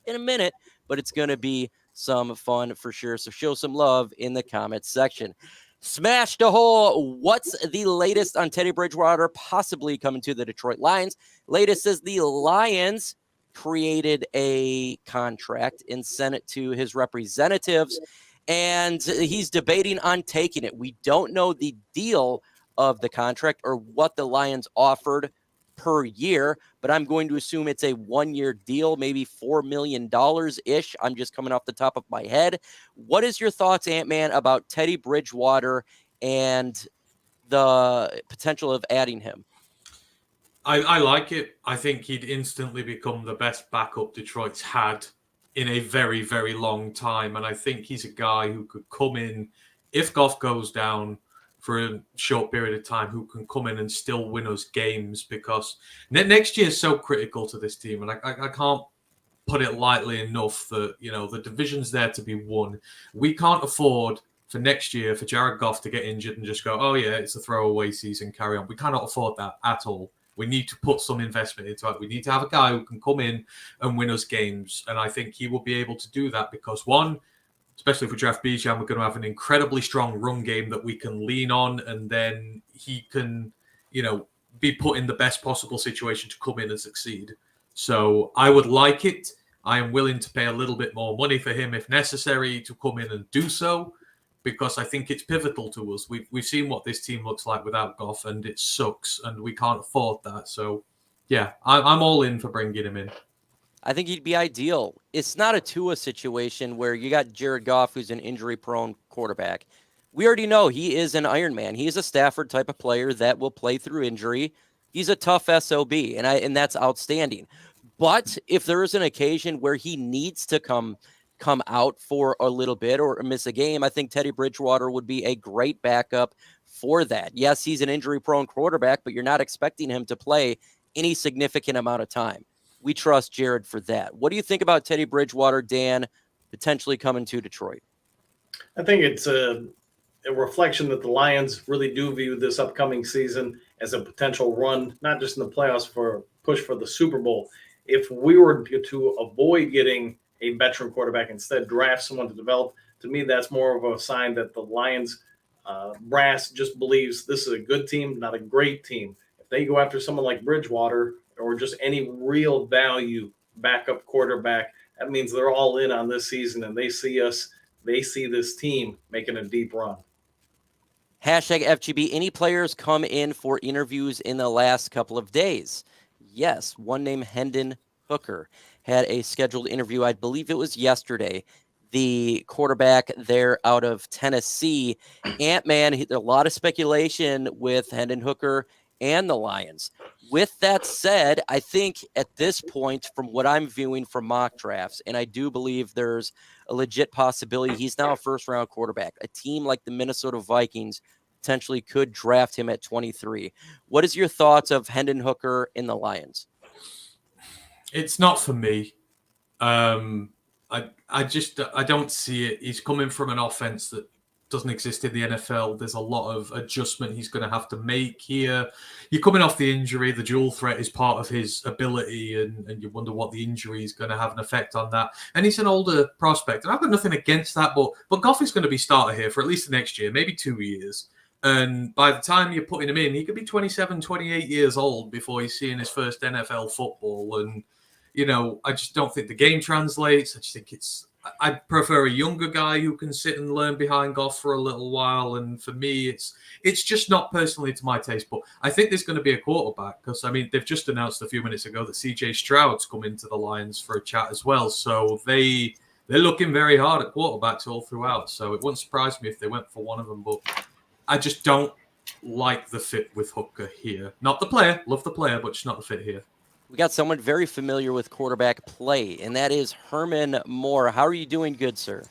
in a minute, but it's going to be some fun for sure. So show some love in the comment section. Smash the hole. What's the latest on Teddy Bridgewater possibly coming to the Detroit Lions? Latest is the Lions created a contract and sent it to his representatives, and he's debating on taking it. We don't know the deal of the contract or what the Lions offered per year, but I'm going to assume it's a 1-year deal, maybe $4 million-ish. I'm just coming off the top of my head. What is your thoughts, Ant-Man, about Teddy Bridgewater and the potential of adding him? I like it. I think he'd instantly become the best backup Detroit's had in a very, very long time. And I think he's a guy who could come in, if Goff goes down for a short period of time, who can come in and still win us games, because next year is so critical to this team. And I can't put it lightly enough that, the division's there to be won. We can't afford for next year for Jared Goff to get injured and just go, oh yeah, it's a throwaway season, carry on. We cannot afford that at all. We need to put some investment into it. We need to have a guy who can come in and win us games. And I think he will be able to do that because, one, especially if we draft Bijan, we're going to have an incredibly strong run game that we can lean on, and then he can, be put in the best possible situation to come in and succeed. So I would like it. I am willing to pay a little bit more money for him if necessary to come in and do so, because I think it's pivotal to us. We've seen what this team looks like without Goff, and it sucks, and we can't afford that. So, yeah, I'm all in for bringing him in. I think he'd be ideal. It's not a Tua situation where you got Jared Goff, who's an injury-prone quarterback. We already know he is an Iron Man. He's a Stafford type of player that will play through injury. He's a tough SOB, and that's outstanding. But if there is an occasion where he needs to come out for a little bit or miss a game, I think Teddy Bridgewater would be a great backup for that. Yes, he's an injury-prone quarterback, but you're not expecting him to play any significant amount of time. We trust Jared for that. What do you think about Teddy Bridgewater, Dan, potentially coming to Detroit? I think it's a reflection that the Lions really do view this upcoming season as a potential run, not just in the playoffs, for a push for the Super Bowl. If we were to avoid getting a veteran quarterback, instead draft someone to develop, to me, that's more of a sign that the Lions brass just believes this is a good team, not a great team. If they go after someone like Bridgewater or just any real value backup quarterback, that means they're all in on this season, and they see this team making a deep run. Hashtag FGB, any players come in for interviews in the last couple of days? Yes, one named Hendon Hooker had a scheduled interview. I believe it was yesterday. The quarterback there out of Tennessee. Ant-Man, a lot of speculation with Hendon Hooker and the Lions. With that said, I think at this point, from what I'm viewing from mock drafts, and I do believe there's a legit possibility he's now a first-round quarterback. A team like the Minnesota Vikings potentially could draft him at 23. What is your thoughts of Hendon Hooker in the Lions? It's not for me. I don't see it. He's coming from an offense that doesn't exist in the NFL. There's a lot of adjustment he's going to have to make here. You're coming off the injury. The dual threat is part of his ability, and you wonder what the injury is going to have an effect on that. And he's an older prospect, and I've got nothing against that, but Goff is going to be starter here for at least the next year, maybe 2 years. And by the time you're putting him in, he could be 27, 28 years old before he's seeing his first NFL football. And, I just don't think the game translates. I just think I prefer a younger guy who can sit and learn behind Goff for a little while. And for me, it's just not personally to my taste. But I think there's going to be a quarterback because, they've just announced a few minutes ago that CJ Stroud's come into the Lions for a chat as well. So they're looking very hard at quarterbacks all throughout. So it wouldn't surprise me if they went for one of them. But I just don't like the fit with Hooker here. Not the player. Love the player, but just not the fit here. We got someone very familiar with quarterback play, and that is Herman Moore. How are you doing, good sir?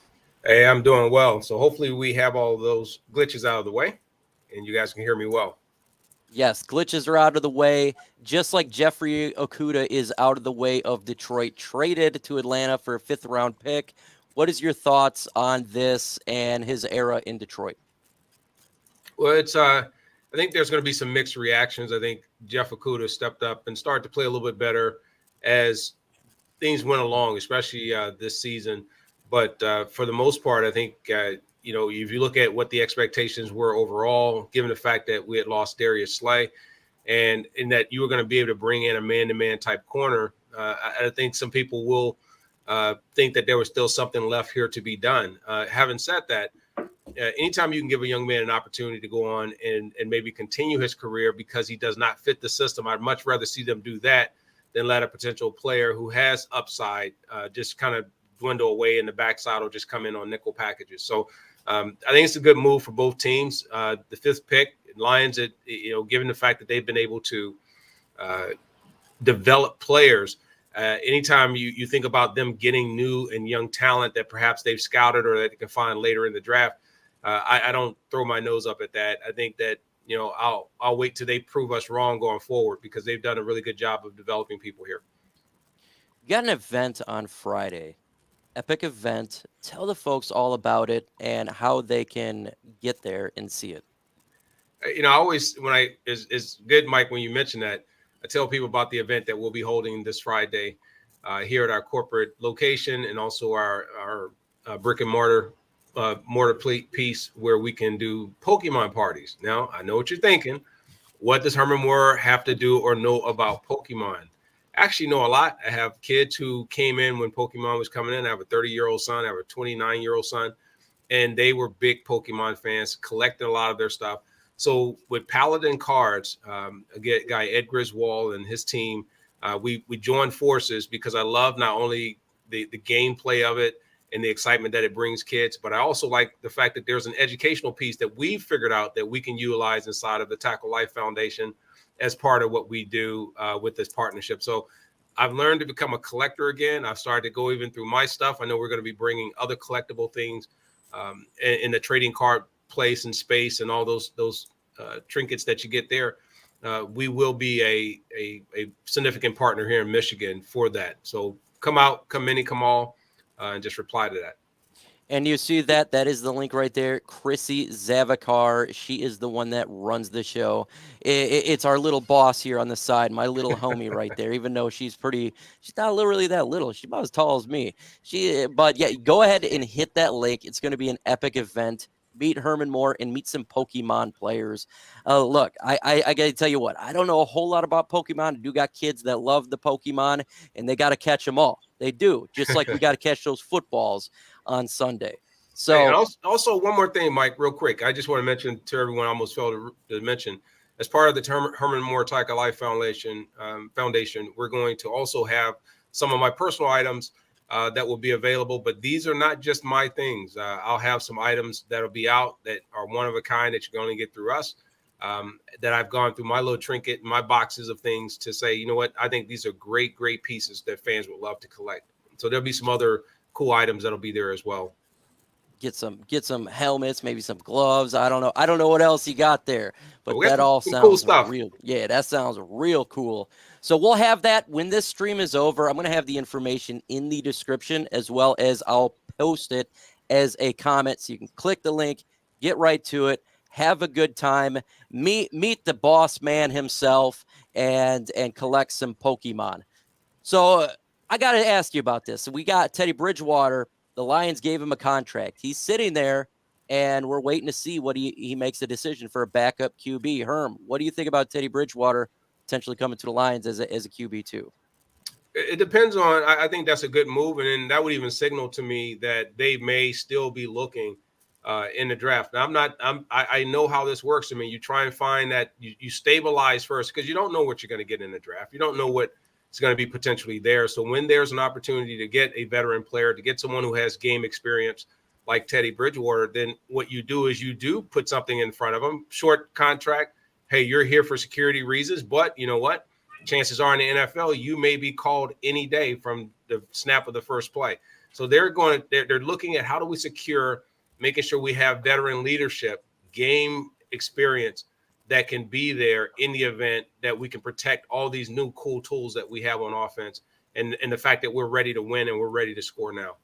Hey, I'm doing well. So hopefully we have all those glitches out of the way and you guys can hear me well. Yes, glitches are out of the way, just like Jeffrey Okudah is out of the way of Detroit, traded to Atlanta for a 5th-round pick. What is your thoughts on this and his era in Detroit? Well, I think there's going to be some mixed reactions. I think Jeff Okudah stepped up and started to play a little bit better as things went along, especially this season. But for the most part, I think, if you look at what the expectations were overall, given the fact that we had lost Darius Slay and in that you were going to be able to bring in a man-to-man type corner, I think some people will think that there was still something left here to be done. Having said that, anytime you can give a young man an opportunity to go on and maybe continue his career because he does not fit the system, I'd much rather see them do that than let a potential player who has upside just kind of dwindle away in the backside or just come in on nickel packages. So I think it's a good move for both teams. The 5th pick, Lions, given the fact that they've been able to develop players, anytime you think about them getting new and young talent that perhaps they've scouted or that they can find later in the draft, I don't throw my nose up at that. I think that, I'll wait till they prove us wrong going forward because they've done a really good job of developing people here. You got an event on Friday, epic event. Tell the folks all about it and how they can get there and see it. I always, it's good, Mike, when you mention that, I tell people about the event that we'll be holding this Friday here at our corporate location and also our brick and mortar piece where we can do Pokemon parties. Now, I know what you're thinking. What does Herman Moore have to do or know about Pokemon? I actually know a lot. I have kids who came in when Pokemon was coming in. I have a 30-year-old son. I have a 29-year-old son. And they were big Pokemon fans, collected a lot of their stuff. So with Paladin Cards, guy Ed Griswold and his team, we joined forces because I love not only the gameplay of it and the excitement that it brings kids, but I also like the fact that there's an educational piece that we figured out that we can utilize inside of the Tackle Life Foundation as part of what we do with this partnership. So I've learned to become a collector again. I've started to go even through my stuff. I know we're going to be bringing other collectible things in the trading card place and space and all those trinkets that you get there. We will be a significant partner here in Michigan for that. So come out, come many, come all, and just reply to that. And you see that is the link right there. Chrissy Zavakar, she is the one that runs the show. It's our little boss here on the side, my little homie right there, even though she's not really that little. She's about as tall as me. But yeah, go ahead and hit that link. It's going to be an epic event. Meet Herman Moore and meet some Pokemon players. Look, I got to tell you what, I don't know a whole lot about Pokemon. I do got kids that love the Pokemon, and they got to catch them all. They do, just like we got to catch those footballs on Sunday. So hey, also one more thing, Mike, real quick. I just want to mention to everyone, I almost failed to mention, as part of the Herman Moore Tackle Life Foundation, we're going to also have some of my personal items that will be available, but these are not just my things. I'll have some items that'll be out that are one of a kind that you can only get through us, that I've gone through my little trinket, my boxes of things to say, you know what, I think these are great pieces that fans would love to collect. So there'll be some other cool items that'll be there as well. Get some helmets, maybe some gloves. I don't know what else you got there, but that all sounds cool stuff. Real. Yeah, that sounds real cool. So we'll have that when this stream is over. I'm going to have the information in the description as well as I'll post it as a comment so you can click the link, get right to it, have a good time, meet the boss man himself and collect some Pokemon. So I got to ask you about this. So we got Teddy Bridgewater. The Lions gave him a contract. He's sitting there, and we're waiting to see what he makes a decision for a backup QB. Herm, what do you think about Teddy Bridgewater potentially coming to the Lions as a QB too? It depends on. I think that's a good move, and then that would even signal to me that they may still be looking in the draft. Now, I know how this works. I mean, you try and find that you stabilize first because you don't know what you're going to get in the draft. You don't know what is going to be potentially there. So when there's an opportunity to get a veteran player, to get someone who has game experience like Teddy Bridgewater, then what you do is you do put something in front of them, short contract. Hey, you're here for security reasons, but you know what? chances are in the NFL, you may be called any day from the snap of the first play. So they're looking at how do we secure making sure we have veteran leadership, game experience that can be there in the event that we can protect all these new cool tools that we have on offense and the fact that we're ready to win and we're ready to score now.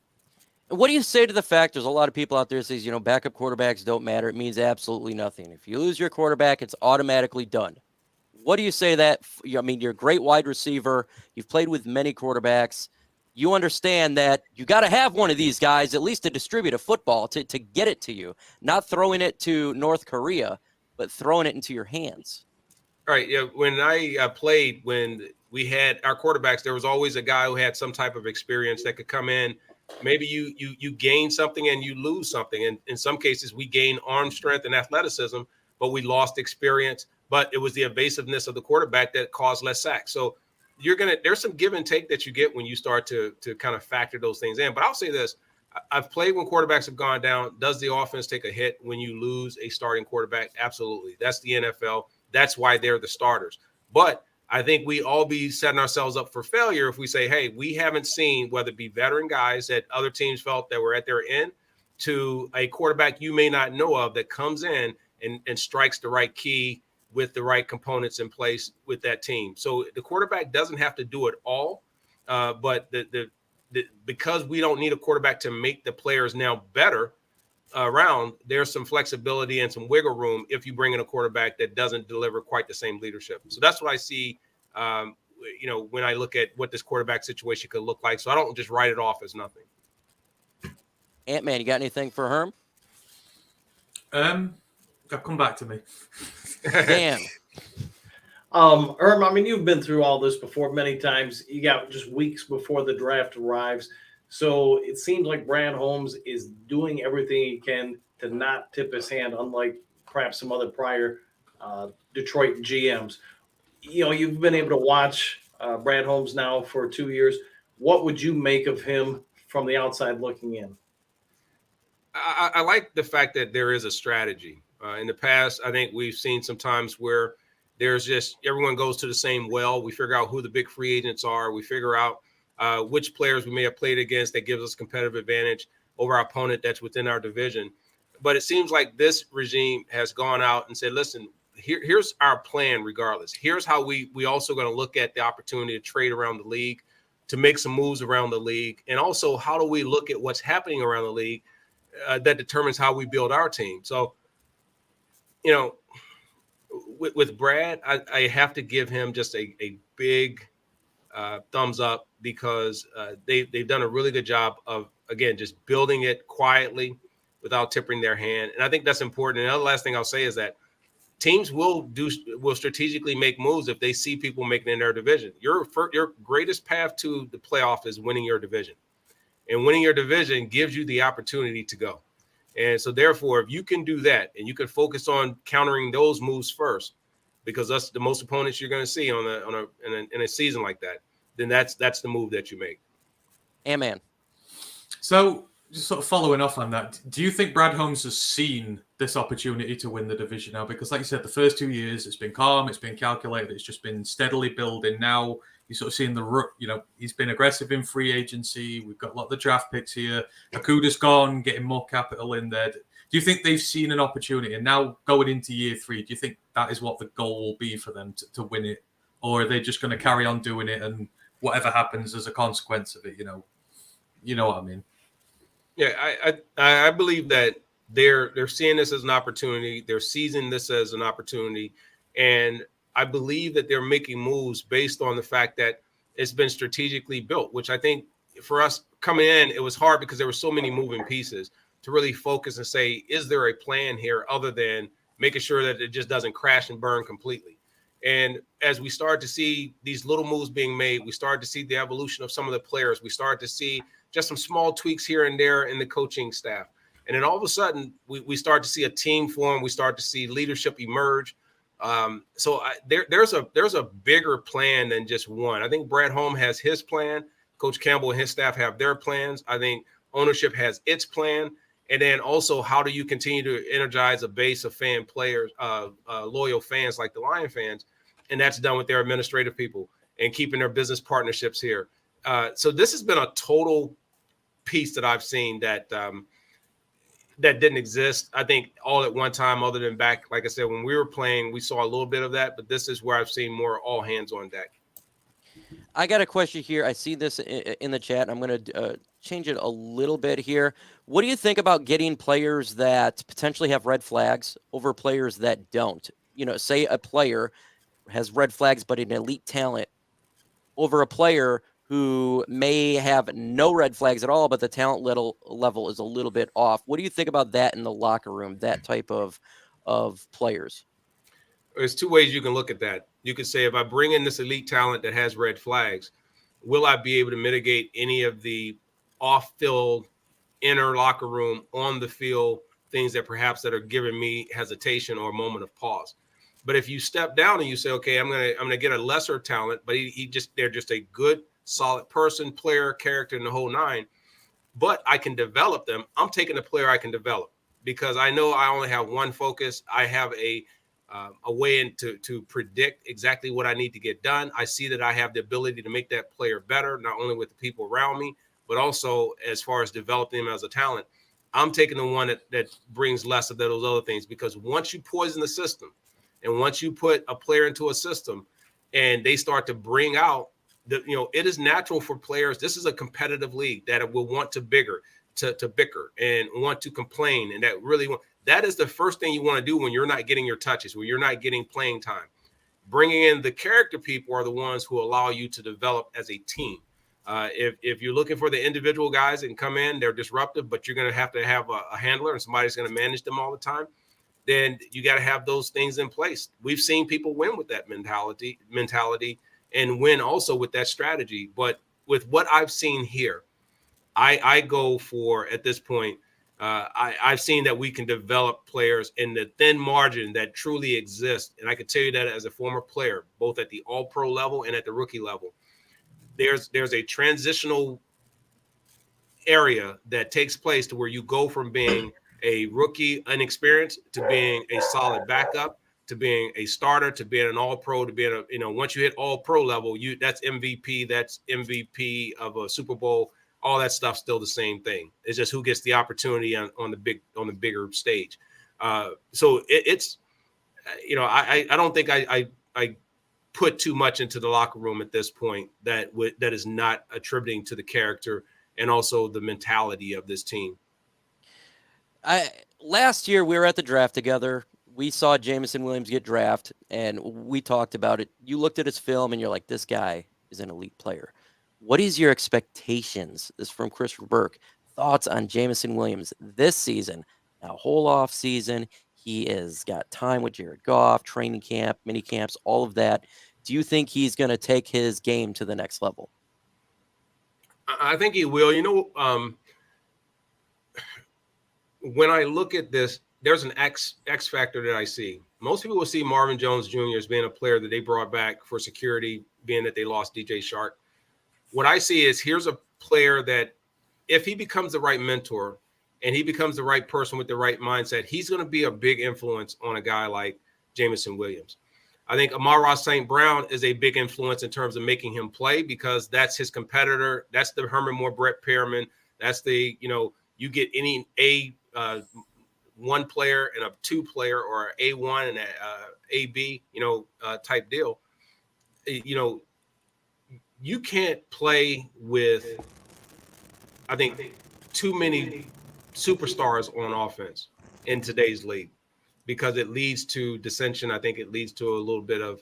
What do you say to the fact there's a lot of people out there that says, backup quarterbacks don't matter. It means absolutely nothing. If you lose your quarterback, it's automatically done. What do you say that? I mean, you're a great wide receiver. You've played with many quarterbacks. You understand that you got to have one of these guys at least to distribute a football, to get it to you, not throwing it to North Korea, but throwing it into your hands. All right. Yeah. When I played, when we had our quarterbacks, there was always a guy who had some type of experience that could come in. Maybe you gain something and you lose something. And in some cases, we gain arm strength and athleticism, but we lost experience. But it was the evasiveness of the quarterback that caused less sacks. So there's some give and take that you get when you start to kind of factor those things in. But I'll say this. I've played when quarterbacks have gone down. Does the offense take a hit when you lose a starting quarterback? Absolutely. That's the NFL. That's why they're the starters. But I think we all be setting ourselves up for failure if we say, hey, we haven't seen, whether it be veteran guys that other teams felt that were at their end, to a quarterback you may not know of that comes in and strikes the right key with the right components in place with that team. So the quarterback doesn't have to do it all, but because we don't need a quarterback to make the players now better around, there's some flexibility and some wiggle room if you bring in a quarterback that doesn't deliver quite the same leadership. So that's what I see, when I look at what this quarterback situation could look like. So I don't just write it off as nothing. Ant-Man, you got anything for Herm? Come back to me. Damn. Herm, I mean, you've been through all this before many times. You got just weeks before the draft arrives. So it seems like Brad Holmes is doing everything he can to not tip his hand, unlike perhaps some other prior Detroit GMs. You've been able to watch Brad Holmes now for 2 years. What would you make of him from the outside looking in? I like the fact that there is a strategy. In the past, I think we've seen some times where there's just everyone goes to the same well. We figure out who the big free agents are. We figure out which players we may have played against that gives us competitive advantage over our opponent that's within our division. But it seems like this regime has gone out and said, listen, here's our plan regardless. Here's how we also going to look at the opportunity to trade around the league, to make some moves around the league. And also, how do we look at what's happening around the league that determines how we build our team? So, with Brad, I have to give him just a big thumbs up because they've done a really good job of, again, just building it quietly without tipping their hand. And I think that's important. And the other last thing I'll say is that teams will strategically make moves if they see people making it in their division. Your greatest path to the playoff is winning your division. And winning your division gives you the opportunity to go. And so, therefore, if you can do that and you can focus on countering those moves first, because that's the most opponents you're going to see in a season like that, then that's the move that you make. Man. So, just sort of following off on that, do you think Brad Holmes has seen this opportunity to win the division now? Because, like you said, the first 2 years, it's been calm, it's been calculated, it's just been steadily building. Now, you're sort of seeing he's been aggressive in free agency. We've got a lot of the draft picks here. Okudah's gone, getting more capital in there. Do you think they've seen an opportunity? And now going into year 3, do you think that is what the goal will be for them to win it? Or are they just going to carry on doing it and whatever happens as a consequence of it, You know what I mean? Yeah, I believe that they're seeing this as an opportunity. They're seizing this as an opportunity. And I believe that they're making moves based on the fact that it's been strategically built, which I think for us coming in, it was hard because there were so many moving pieces to really focus and say, is there a plan here other than making sure that it just doesn't crash and burn completely? And as we start to see these little moves being made, we start to see the evolution of some of the players. We start to see just some small tweaks here and there in the coaching staff. And then all of a sudden, we start to see a team form. We start to see leadership emerge. There's a bigger plan than just one. I think Brad Holmes has his plan. Coach Campbell and his staff have their plans. I think ownership has its plan. And then also, how do you continue to energize a base of fan players, loyal fans like the Lion fans? and that's done with their administrative people and keeping their business partnerships here. So this has been a total piece that I've seen that that didn't exist, I think, all at one time, other than back, like I said, when we were playing, we saw a little bit of that, but this is where I've seen more all hands on deck. I got a question here. I see this in the chat. I'm going to change it a little bit here. What do you think about getting players that potentially have red flags over players that don't? You know, say a player has red flags but an elite talent over a player who may have no red flags at all, but the talent level is a little bit off. What do you think about that in the locker room, that type of players? There's two ways you can look at that. You could say, if I bring in this elite talent that has red flags, will I be able to mitigate any of the off-field, inner locker room, on the field things that perhaps that are giving me hesitation or a moment of pause? But if you step down and you say, okay, I'm gonna get a lesser talent, but they're just a good, solid person, player, character, and the whole nine, but I can develop them. I'm taking the player I can develop because I know I only have one focus. I have a way to predict exactly what I need to get done. I see that I have the ability to make that player better, not only with the people around me, but also as far as developing them as a talent. I'm taking the one that brings less of those other things, because once you poison the system and once you put a player into a system and they start to bring out it is natural for players. This is a competitive league that will want to bicker and want to complain. And that is the first thing you want to do when you're not getting your touches, when you're not getting playing time. Bringing in the character people are the ones who allow you to develop as a team. If you're looking for the individual guys and come in, they're disruptive, but you're going to have a handler and somebody's going to manage them all the time. Then you got to have those things in place. We've seen people win with that mentality and win also with that strategy. But with what I've seen here, I go for, at this point, I've seen that we can develop players in the thin margin that truly exists. And I can tell you that as a former player, both at the all-pro level and at the rookie level, there's a transitional area that takes place to where you go from being a rookie, inexperienced, to being a solid backup, to being a starter, to being an all-pro, to being once you hit all-pro level, that's MVP of a Super Bowl. All that stuff's still the same thing. It's just who gets the opportunity on the bigger stage. So it's I don't think I put too much into the locker room at this point that is not attributing to the character and also the mentality of this team. Last year we were at the draft together. We saw Jameson Williams get drafted, and we talked about it. You looked at his film, and you're like, this guy is an elite player. What is your expectations? This is from Christopher Burke. Thoughts on Jameson Williams this season? Now, whole off season, he has got time with Jared Goff, training camp, mini camps, all of that. Do you think he's going to take his game to the next level? I think he will. When I look at this, there's an X factor that I see. Most people will see Marvin Jones Jr. as being a player that they brought back for security, being that they lost DJ Shark. What I see is, here's a player that if he becomes the right mentor and he becomes the right person with the right mindset, he's going to be a big influence on a guy like Jameson Williams. I think Amon-Ra St. Brown is a big influence in terms of making him play, because that's his competitor. That's the Herman Moore, Brett Pearman. That's the, you get any one player and a two player, or an A1 and a AB, type deal. You can't play with, I think, too many superstars on offense in today's league, because it leads to dissension. I think it leads to a little bit of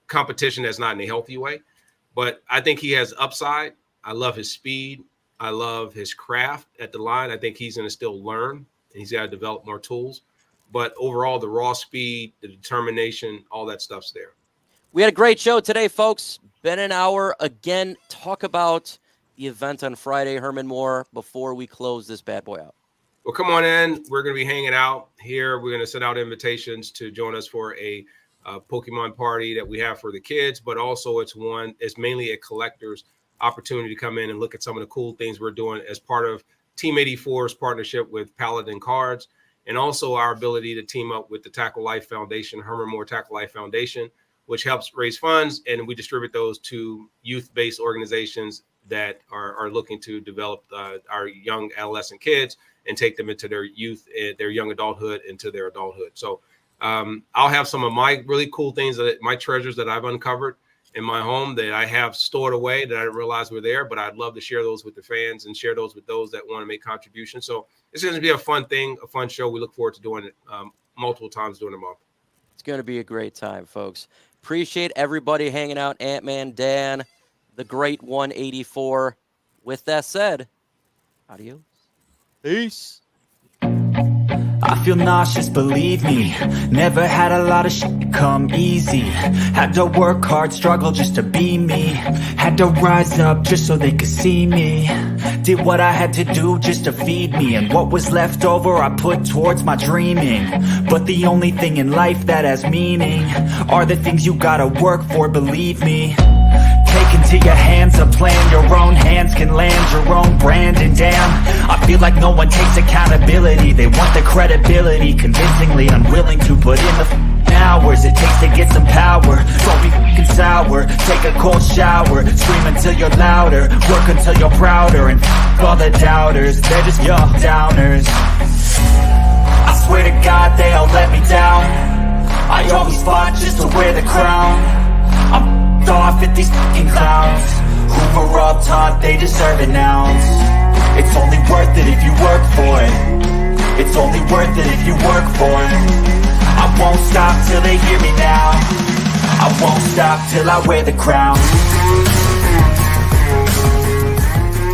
competition that's not in a healthy way. But I think he has upside. I love his speed. I love his craft at the line. I think he's going to still learn, and he's got to develop more tools. But overall, the raw speed, the determination, all that stuff's there. We had a great show today, folks. Been an hour. Again, talk about the event on Friday, Herman Moore, before we close this bad boy out. Well, come on in. We're going to be hanging out here. We're going to send out invitations to join us for a Pokemon party that we have for the kids, but also it's mainly a collector's opportunity to come in and look at some of the cool things we're doing as part of Team 84's partnership with Paladin Cards. and also our ability to team up with the Tackle Life Foundation, Herman Moore Tackle Life Foundation, which helps raise funds, and we distribute those to youth-based organizations that are looking to develop our young adolescent kids and take them into their youth, their young adulthood, into their adulthood. So I'll have some of my really cool things, my treasures that I've uncovered in my home that I have stored away that I didn't realize were there, but I'd love to share those with the fans and share those with those that want to make contributions. So it's going to be a fun thing, a fun show. We look forward to doing it multiple times during the month. It's going to be a great time, folks. Appreciate everybody hanging out. Ant-Man, Dan, the great 184. With that said, adios. Peace. I feel nauseous, believe me. Never had a lot of shit come easy. Had to work hard, struggle just to be me. Had to rise up just so they could see me. Did what I had to do just to feed me. And what was left over I put towards my dreaming. But the only thing in life that has meaning are the things you gotta work for, believe me. Take into your hands a plan. Your own hands can land your own brand. And damn, I feel like no one takes accountability. They want the credibility, convincingly unwilling to put in the hours it takes to get some power. Don't be f***ing sour. Take a cold shower. Scream until you're louder. Work until you're prouder. And f*** all the doubters, they're just your downers. I swear to God they all let me down. I always fought just to wear the crown. I'm off at these fucking clowns who were all taught they deserve an ounce. It's only worth it if you work for it. It's only worth it if you work for it. I won't stop till they hear me now. I won't stop till I wear the crown.